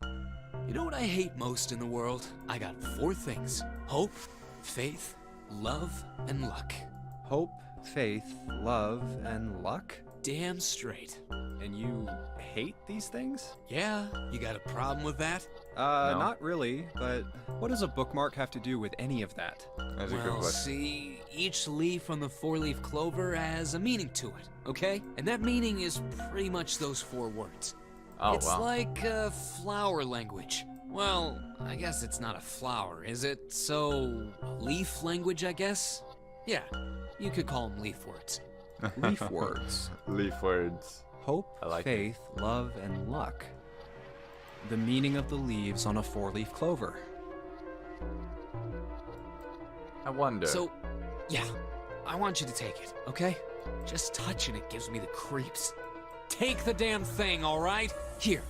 You know what I hate most in the world? I got 4 things. Hope, faith, love, and luck. Hope, faith, love, and luck? Damn straight. And you hate these things? Yeah, you got a problem with that? No. Not really, but what does a bookmark have to do with any of that? That's a good Well, question. see, each leaf on the 4-leaf clover has a meaning to it, okay? And that meaning is pretty much those 4 words. Oh, It's wow. like flower language. Well, I guess it's not a flower, is it? So, leaf language, I guess? Yeah, you could call them leaf words. Leaf words. Leaf words. Hope, I like faith, love, and luck. The meaning of the leaves on a 4-leaf clover. I wonder. So, yeah, I want you to take it, okay? Just touching it gives me the creeps. Take the damn thing, all right? Here.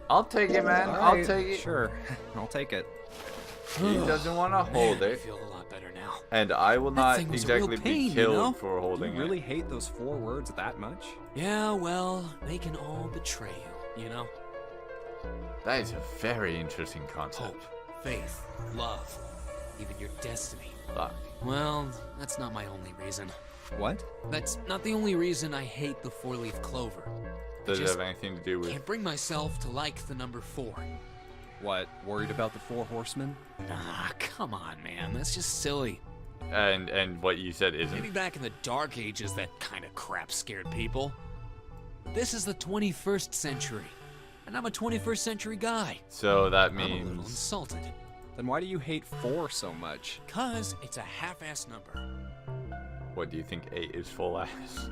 I'll take it, man. I'll take it. Sure, I'll take it. He doesn't want to hold I it. feel a lot better now. And I will not thing was a real exactly pain, be killed you know? for holding You really it. hate those 4 words that much? Yeah, well, they can all betray you, you know? That is a very interesting concept. Hope, faith, love, even your destiny. Fuck. Well, that's not my only reason. What? That's not the only reason I hate the 4-leaf clover. Does it just have anything to do with... Can't bring myself to like the number 4. What, worried about the 4 horsemen? Ah, come on, man. That's just silly. And what you said Maybe isn't. back in the Dark Ages, that kind of crap scared people. This is the 21st century, and I'm a 21st century guy. So that I'm a little means... insulted. Then why do you hate 4 so much? 'Cause it's a half-ass number. What do you think 8 is full ass?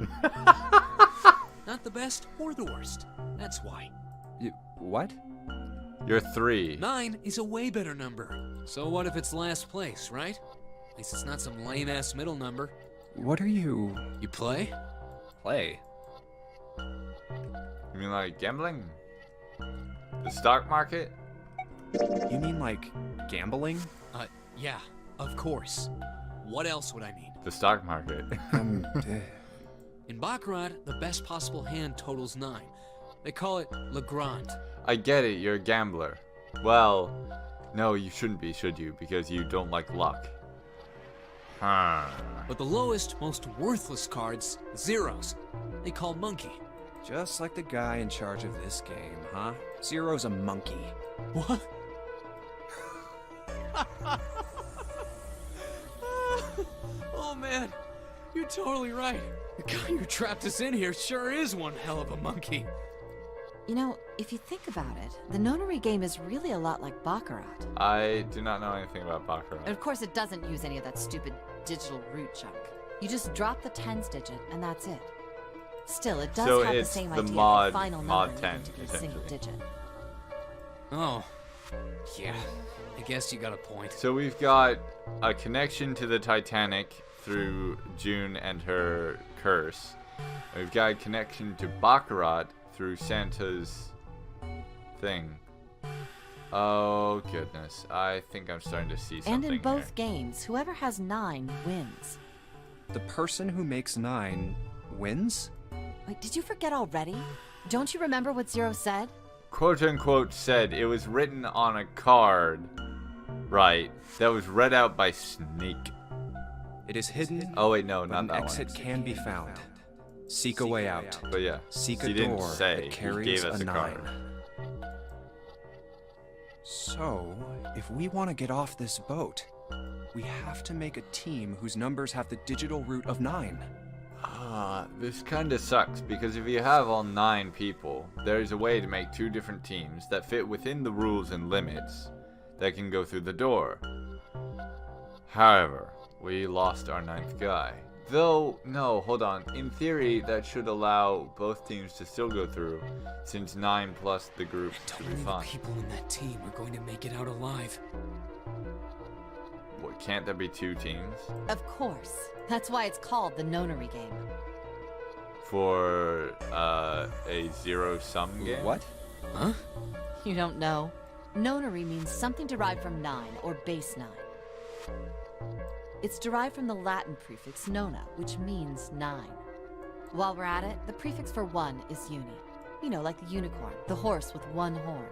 Not the best or the worst. That's why. What? You're 3. 9 is a way better number. So what if it's last place, right? At least it's not some lame-ass middle number. What are you... You play? Play? You mean like gambling? The stock market? You mean like gambling? Yeah, of course. What else would I mean? The stock market. In Baccarat, the best possible hand totals 9. They call it Le Grand. I get it, you're a gambler. Well, no, you shouldn't be, should you? Because you don't like luck. Huh. But the lowest, most worthless cards, zeros. They call Monkey. Just like the guy in charge of this game, huh? Zero's a monkey. What? Oh man, you're totally right. The guy who trapped us in here sure is one hell of a monkey. You know, if you think about it, the nonary game is really a lot like Baccarat. I do not know anything about Baccarat. And of course, it doesn't use any of that stupid digital root junk. You just drop the tens digit, and that's it. Still, it does So have the it's same the idea mod- of the final mod number 10, needing to be a single essentially. digit. Oh, yeah. I guess you got a point. So we've got a connection to the Titanic through June and her curse. And we've got a connection to Baccarat through Santa's thing. Oh goodness, I think I'm starting to see something And in both here. games, whoever has 9 wins. The person who makes 9 wins? Wait, did you forget already? Don't you remember what Zero said? Quote unquote said it was written on a card, right, that was read out by Snake. It is hidden. Oh wait, no, but not an that exit one. can be found. Seek a way out. But yeah, Seek a he didn't door say, that he carries gave us a a 9. card. So, if we want to get off this boat, we have to make a team whose numbers have the digital root of 9. This kinda sucks, because if you have all 9 people, there's a way to make 2 different teams that fit within the rules and limits that can go through the door. However, we lost our 9th guy. Though, no, hold on. In theory, that should allow both teams to still go through, since 9 plus the group should be Only the fine. people in that team are going to make it out alive. What, can't there be 2 teams? Of course. That's why it's called the nonary game. For, a zero-sum game? What? Huh? You don't know? Nonary means something derived from 9, or base 9. It's derived from the Latin prefix nona, which means 9. While we're at it, the prefix for 1 is uni. You know, like the unicorn, the horse with 1 horn.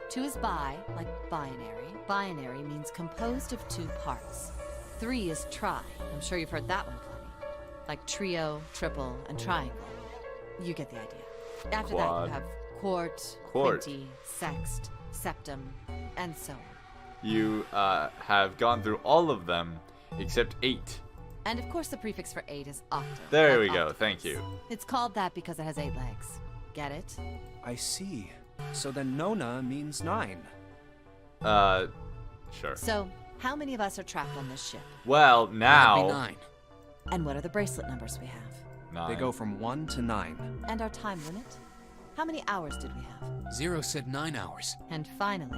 2 is bi, like binary. Binary means composed of 2 parts. 3 is tri. I'm sure you've heard that one plenty. Like trio, triple, and triangle. You get the idea. After that, Quad. you have quart, quinty, sext, septum, and so on. You, have gone through all of them, except 8. And of course, the prefix for 8 is octo. There like we go, octopus. thank you. It's called that because it has 8 legs. Get it? I see. So then Nona means 9. Sure. So, how many of us are trapped on this ship? Well, That'd be now... 9. And what are the bracelet numbers we have? 9. They go from 1 to 9. And our time limit? How many hours did we have? Zero said 9 hours. And finally,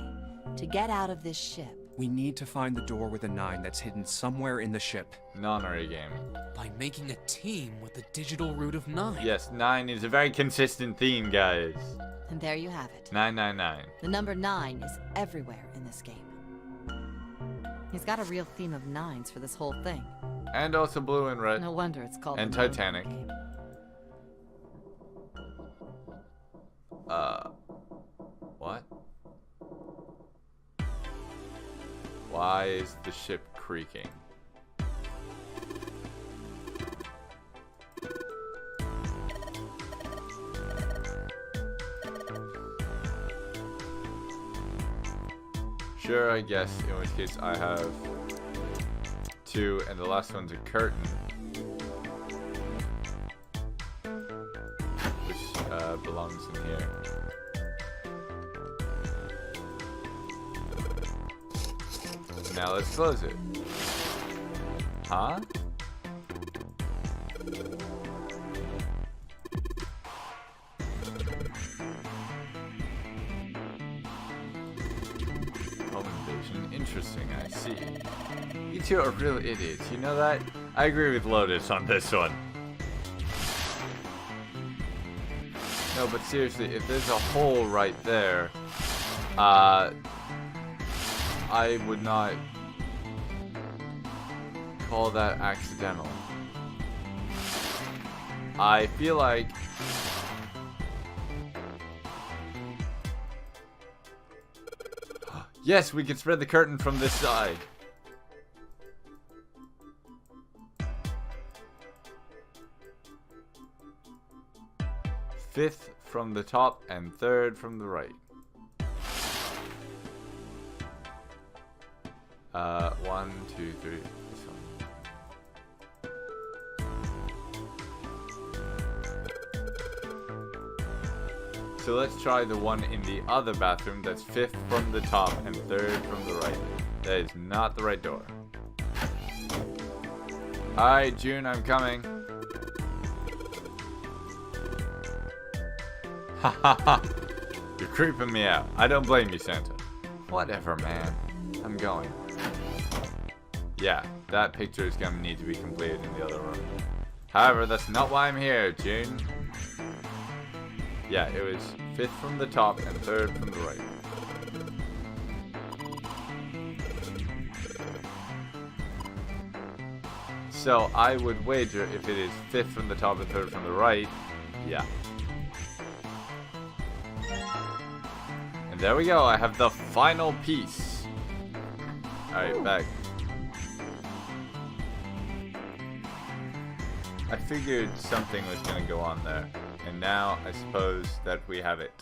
to get out of this ship, We need to find the door with a 9 that's hidden somewhere in the ship. Nonary game. By making a team with the digital root of 9. Yes, 9 is a very consistent theme, guys. And there you have it. 999. The number 9 is everywhere in this game. He's got a real theme of 9s for this whole thing. And also blue and red. No wonder it's called and the Titanic. Game. What? Why is the ship creaking? Sure, I guess, in which case I have 2, and the last one's a curtain. Which belongs in here. Now let's close it. Huh? Home invasion. Interesting, I see. You two are real idiots, you know that? I agree with Lotus on this one. No, but seriously, if there's a hole right there, I would not call that accidental. I feel like yes, we can spread the curtain from this side. Fifth from the top and third from the right. 1, 2, 3. This one. So let's try the one in the other bathroom that's 5th from the top and 3rd from the right. That is not the right door. Alright, June, I'm coming. Hahaha. You're creeping me out. I don't blame you, Santa. Whatever, man. I'm going. Yeah, that picture is gonna need to be completed in the other room. However, that's not why I'm here, June. Yeah, it was 5th from the top and 3rd from the right. So I would wager if it is 5th from the top and 3rd from the right, yeah. And there we go, I have the final piece. Alright, back. I figured something was going to go on there, and now I suppose that we have it.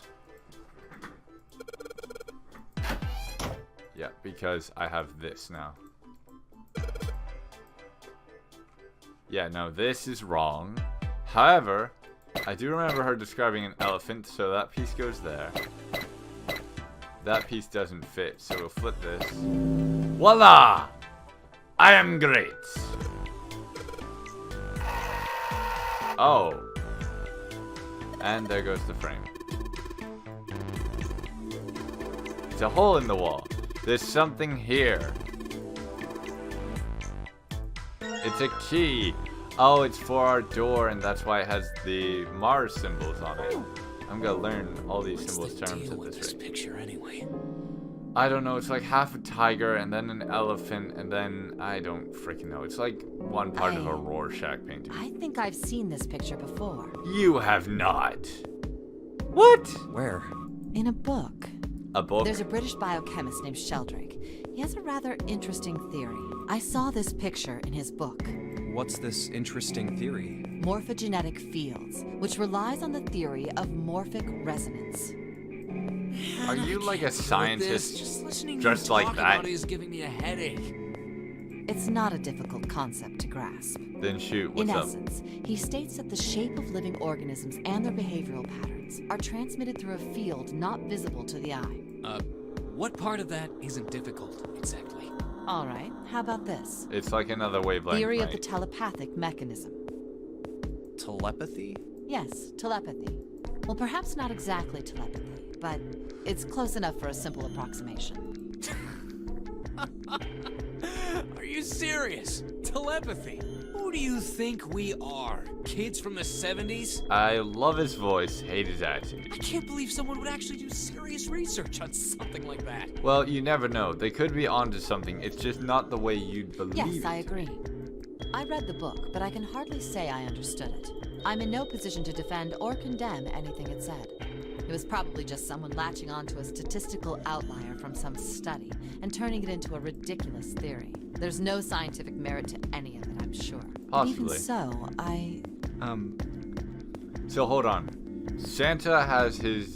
Yeah, because I have this now. Yeah, no, this is wrong. However, I do remember her describing an elephant, so that piece goes there. That piece doesn't fit, so we'll flip this. Voila! I am great! Oh. And there goes the frame. It's a hole in the wall. There's something here. It's a key. Oh, it's for our door, and that's why it has the Mars symbols on it. I'm gonna learn all these symbols terms at this rate. Picture anyway. I don't know, it's like half a tiger and then an elephant and then I don't freaking know. It's like one part of a Rorschach painting. I think I've seen this picture before. You have not. What? Where? In a book. A book? There's a British biochemist named Sheldrake. He has a rather interesting theory. I saw this picture in his book. What's this interesting theory? Morphogenetic fields, which relies on the theory of morphic resonance. Are you like a scientist Just listening dressed to you like talk that? about it is giving me a headache. It's not a difficult concept to grasp. Then shoot, what's In up? essence, he states that the shape of living organisms and their behavioral patterns are transmitted through a field not visible to the eye. What part of that isn't difficult, exactly? All right, how about this? It's like another wavelength. Theory of the mate. telepathic mechanism. Telepathy? Yes, telepathy. Well, perhaps not exactly telepathy, but it's close enough for a simple approximation. Are you serious? Telepathy? Who do you think we are? Kids from the 70s? I love his voice, hate his attitude. I can't believe someone would actually do serious research on something like that. Well, you never know. They could be onto something. It's just not the way you'd believe Yes, it. I agree. I read the book, but I can hardly say I understood it. I'm in no position to defend or condemn anything it said. It was probably just someone latching onto a statistical outlier from some study and turning it into a ridiculous theory. There's no scientific merit to any of it, I'm sure. Possibly. But even so, So hold on. Santa has his,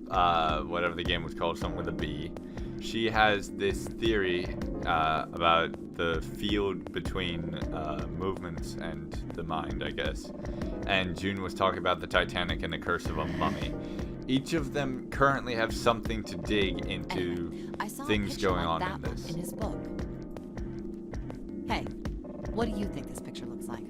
whatever the game was called, something with a B. She has this theory about the field between movements and the mind, I guess. And June was talking about the Titanic and the curse of a mummy. Each of them currently have something to dig into I saw things a picture going like on in that this. one in his book. Hey, what do you think this picture looks like?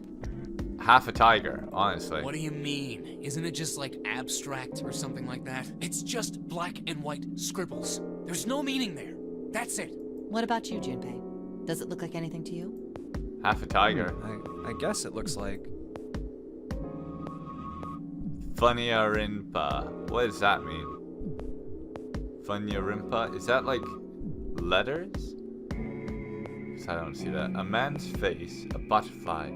Half a tiger, honestly. What do you mean? Isn't it just like abstract or something like that? It's just black and white scribbles. There's no meaning there. That's it. What about you, Junpei? Does it look like anything to you? Half a tiger. I guess it looks like... Funyarimpa. What does that mean? Funyarimpa? Is that like letters? 'Cause I don't see that. A man's face, a butterfly,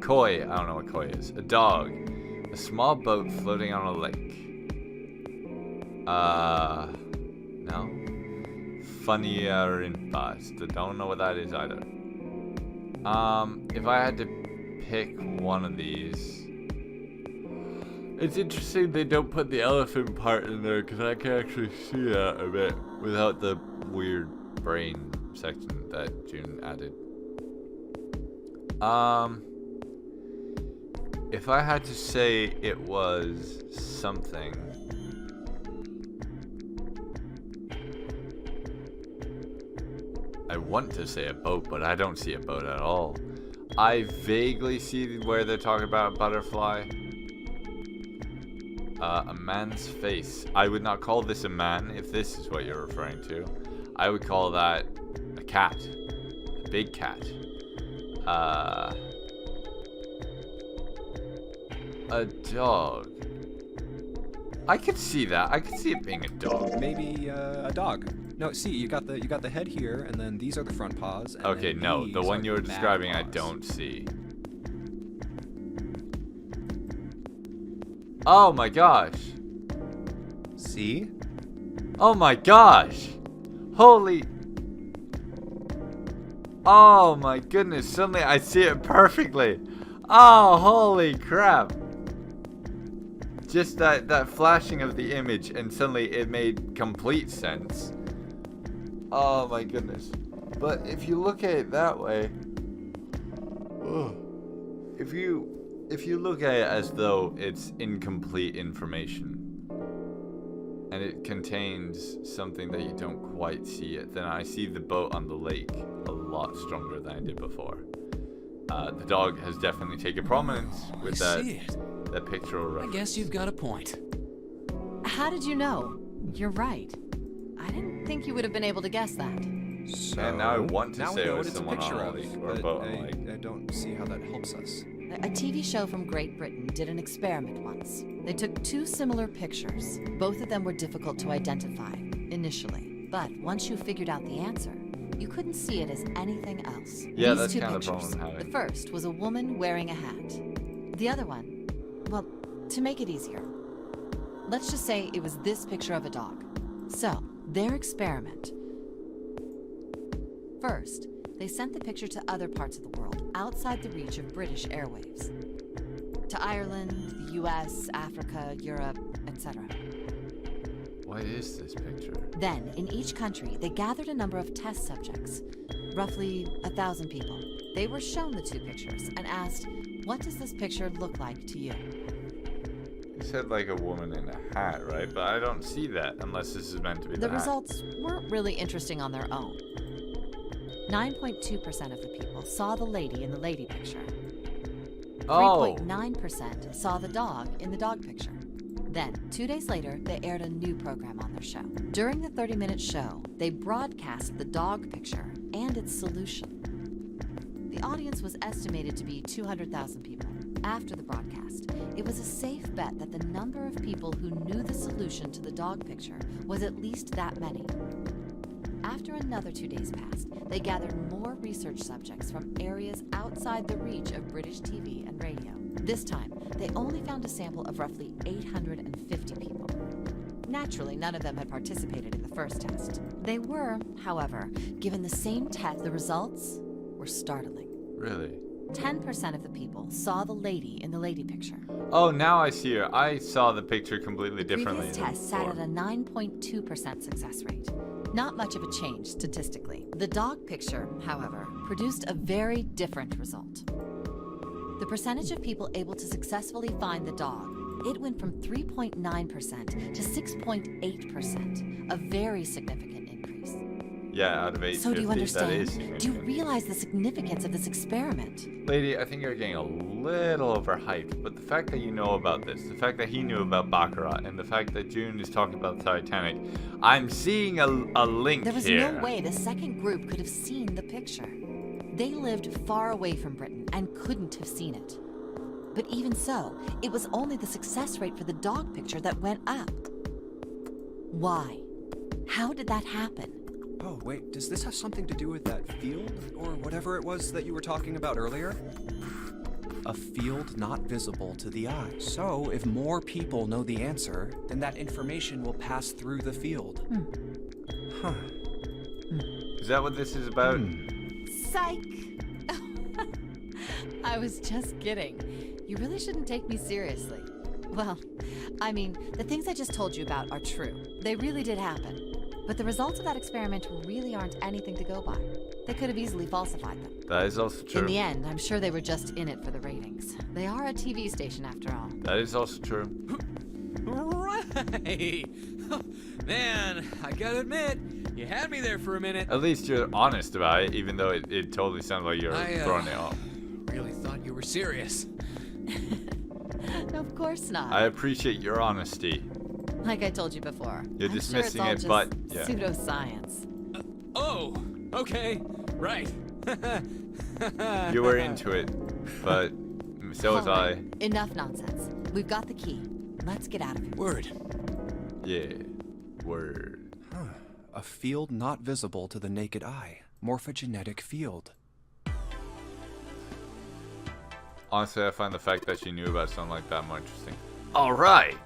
koi, I don't know what koi is, a dog, a small boat floating on a lake. No? Funyarimpa. Don't know what that is either. If I had to pick one of these... It's interesting they don't put the elephant part in there because I can actually see that a bit without the weird brain section that June added. If I had to say it was something... I want to say a boat, but I don't see a boat at all. I vaguely see where they're talking about a butterfly. A man's face. I would not call this a man if this is what you're referring to. I would call that a cat. A big cat. A dog. I could see that. I could see it being a dog. Maybe a dog. No, see, you got the head here, and then these are the front paws. And Okay, then no, the these one are you were the back describing I paws. don't see. Oh my gosh. See? Oh my gosh. Holy. Oh my goodness. Suddenly I see it perfectly. Oh, holy crap. Just that flashing of the image and suddenly it made complete sense. Oh my goodness. But if you look at it that way, if you look at it as though it's incomplete information and it contains something that you don't quite see it, then I see the boat on the lake a lot stronger than I did before. The dog has definitely taken prominence with I see it. that pictural I reference. guess you've got a point. How did you know? You're right. I didn't think you would have been able to guess that. So, And now I want to now say we know it what was it's a someone picture on a of, lake or a but boat on a lake. I don't see how that helps us. A TV show from Great Britain did an experiment once. They took two similar pictures. Both of them were difficult to identify, initially. But once you figured out the answer, you couldn't see it as anything else. Yeah, These that's two kind of the pictures. problem I'm having. The first was a woman wearing a hat. The other one, well, to make it easier, let's just say it was this picture of a dog. So, their experiment. First, they sent the picture to other parts of the world, outside the reach of British airwaves. To Ireland, the US, Africa, Europe, etc. What is this picture? Then, in each country, they gathered a number of test subjects, roughly 1,000 people. They were shown the two pictures and asked, what does this picture look like to you? You said like a woman in a hat, right? But I don't see that unless this is meant to be the The hat. results weren't really interesting on their own. 9.2% of the people saw the lady in the lady picture. Oh. 3.9% saw the dog in the dog picture. Then, 2 days later, they aired a new program on their show. During the 30-minute show, they broadcast the dog picture and its solution. The audience was estimated to be 200,000 people. After the broadcast, it was a safe bet that the number of people who knew the solution to the dog picture was at least that many. After another 2 days passed, they gathered more research subjects from areas outside the reach of British TV and radio. This time, they only found a sample of roughly 850 people. Naturally, none of them had participated in the first test. They were, however, given the same test. The results were startling. Really? 10% of the people saw the lady in the lady picture. Oh, now I see her. I saw the picture completely differently. The previous test sat at a 9.2% success rate. Not much of a change statistically. The dog picture, however, produced a very different result. The percentage of people able to successfully find the dog, it went from 3.9% to 6.8%, a very significant increase. Yeah, out of 850, So do you that understand? is significant. Do you realize the significance of this experiment? Lady, I think you're getting a little overhyped, but the fact that you know about this, the fact that he knew about Baccarat, and the fact that June is talking about the Titanic, I'm seeing a link There was here. no way the second group could have seen the picture. They lived far away from Britain and couldn't have seen it. But even so, it was only the success rate for the dog picture that went up. Why? How did that happen? Oh, wait, does this have something to do with that field? Or whatever it was that you were talking about earlier? A field not visible to the eye. So, if more people know the answer, then that information will pass through the field. Huh. Is that what this is about? Psych! I was just kidding. You really shouldn't take me seriously. Well, I mean, the things I just told you about are true. They really did happen. But the results of that experiment really aren't anything to go by. They could have easily falsified them. That is also true. In the end, I'm sure they were just in it for the ratings. They are a TV station after all. That is also true. Right! Man, I gotta admit, you had me there for a minute. At least you're honest about it, even though it totally sounds like you're throwing it off. Really thought you were serious. Of course not. I appreciate your honesty. Like I told you before. You're I'm dismissing sure it, it's all but just yeah. pseudoscience. Oh, okay, right. You were into it, but so was All right, I. Enough nonsense. We've got the key. Let's get out of here. Word. Yeah. Word. A field not visible to the naked eye. Morphogenetic field. Honestly, I find the fact that she knew about something like that more interesting. All right.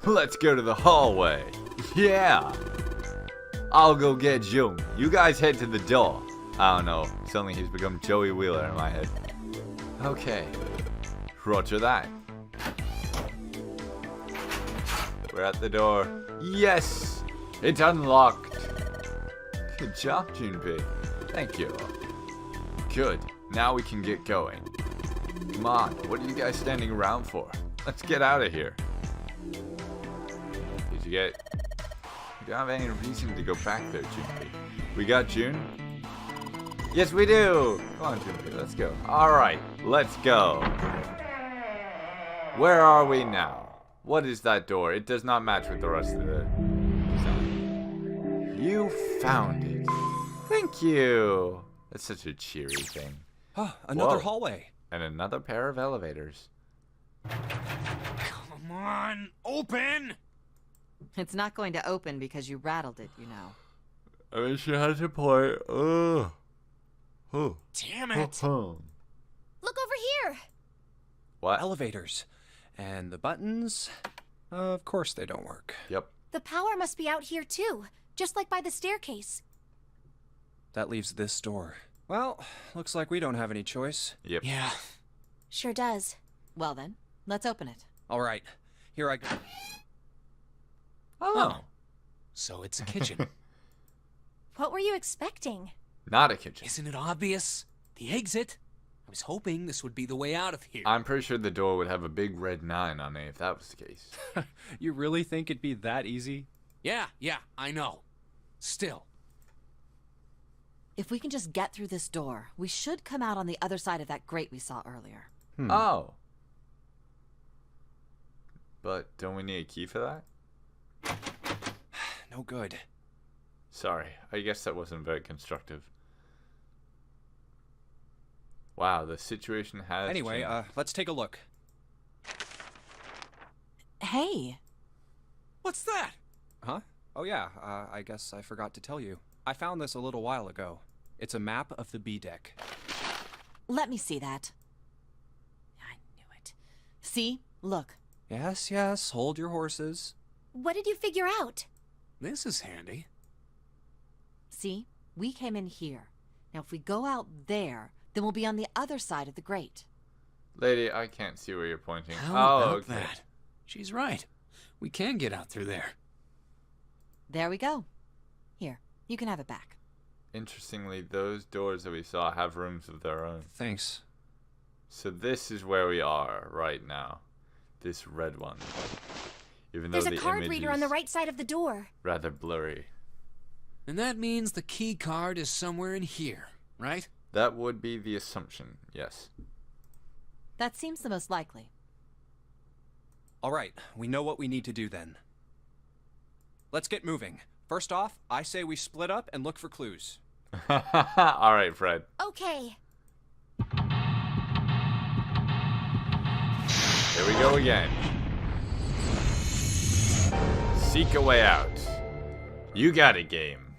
Let's go to the hallway. Yeah. I'll go get Jung. You guys head to the door. I don't know. Suddenly he's become Joey Wheeler in my head. Okay. Roger that. We're at the door. Yes! It's unlocked. Good job, Junpei. Thank you. Good. Now we can get going. Come on. What are you guys standing around for? Let's get out of here. Did you get... You don't have any reason to go back there, Junpei. We got June? Yes, we do! Come on, Junpei, let's go. Alright, let's go. Where are we now? What is that door? It does not match with the rest of the design. You found it. Thank you. That's such a cheery thing. Oh, another Whoa. hallway. And another pair of elevators. Come on, open! It's not going to open because you rattled it, you know. I mean, she had to play. Oh. Damn it! Look over here. What? Elevators. And the buttons, of course they don't work. Yep. The power must be out here too, just like by the staircase. That leaves this door. Well, looks like we don't have any choice. Yep. Yeah. Sure does. Well then, let's open it. All right, here I go. Oh. So it's a kitchen. What were you expecting? Not a kitchen. Isn't it obvious? The exit? I was hoping this would be the way out of here. I'm pretty sure the door would have a big red 9 on it if that was the case. You really think it'd be that easy? Yeah, I know. Still. If we can just get through this door, we should come out on the other side of that grate we saw earlier. Oh. But don't we need a key for that? No good. Sorry, I guess that wasn't very constructive. Wow, the situation has Anyway, changed. let's take a look. Hey. What's that? Huh? Oh yeah, I guess I forgot to tell you. I found this a little while ago. It's a map of the B deck. Let me see that. I knew it. See? Look. Yes, yes, hold your horses. What did you figure out? This is handy. See? We came in here. Now if we go out there, then we'll be on the other side of the grate. Lady, I can't see where you're pointing. How about okay. that? She's right. We can get out through there. There we go. Here, you can have it back. Interestingly, those doors that we saw have rooms of their own. Thanks. So this is where we are right now. This red one. Even though There's a the card image reader on the is right side of the door. rather blurry. And that means the key card is somewhere in here, right? That would be the assumption, yes. That seems the most likely. All right, we know what we need to do then. Let's get moving. First off, I say we split up and look for clues. All right, Fred. Okay. Here we go again. Seek a way out. You got it, game.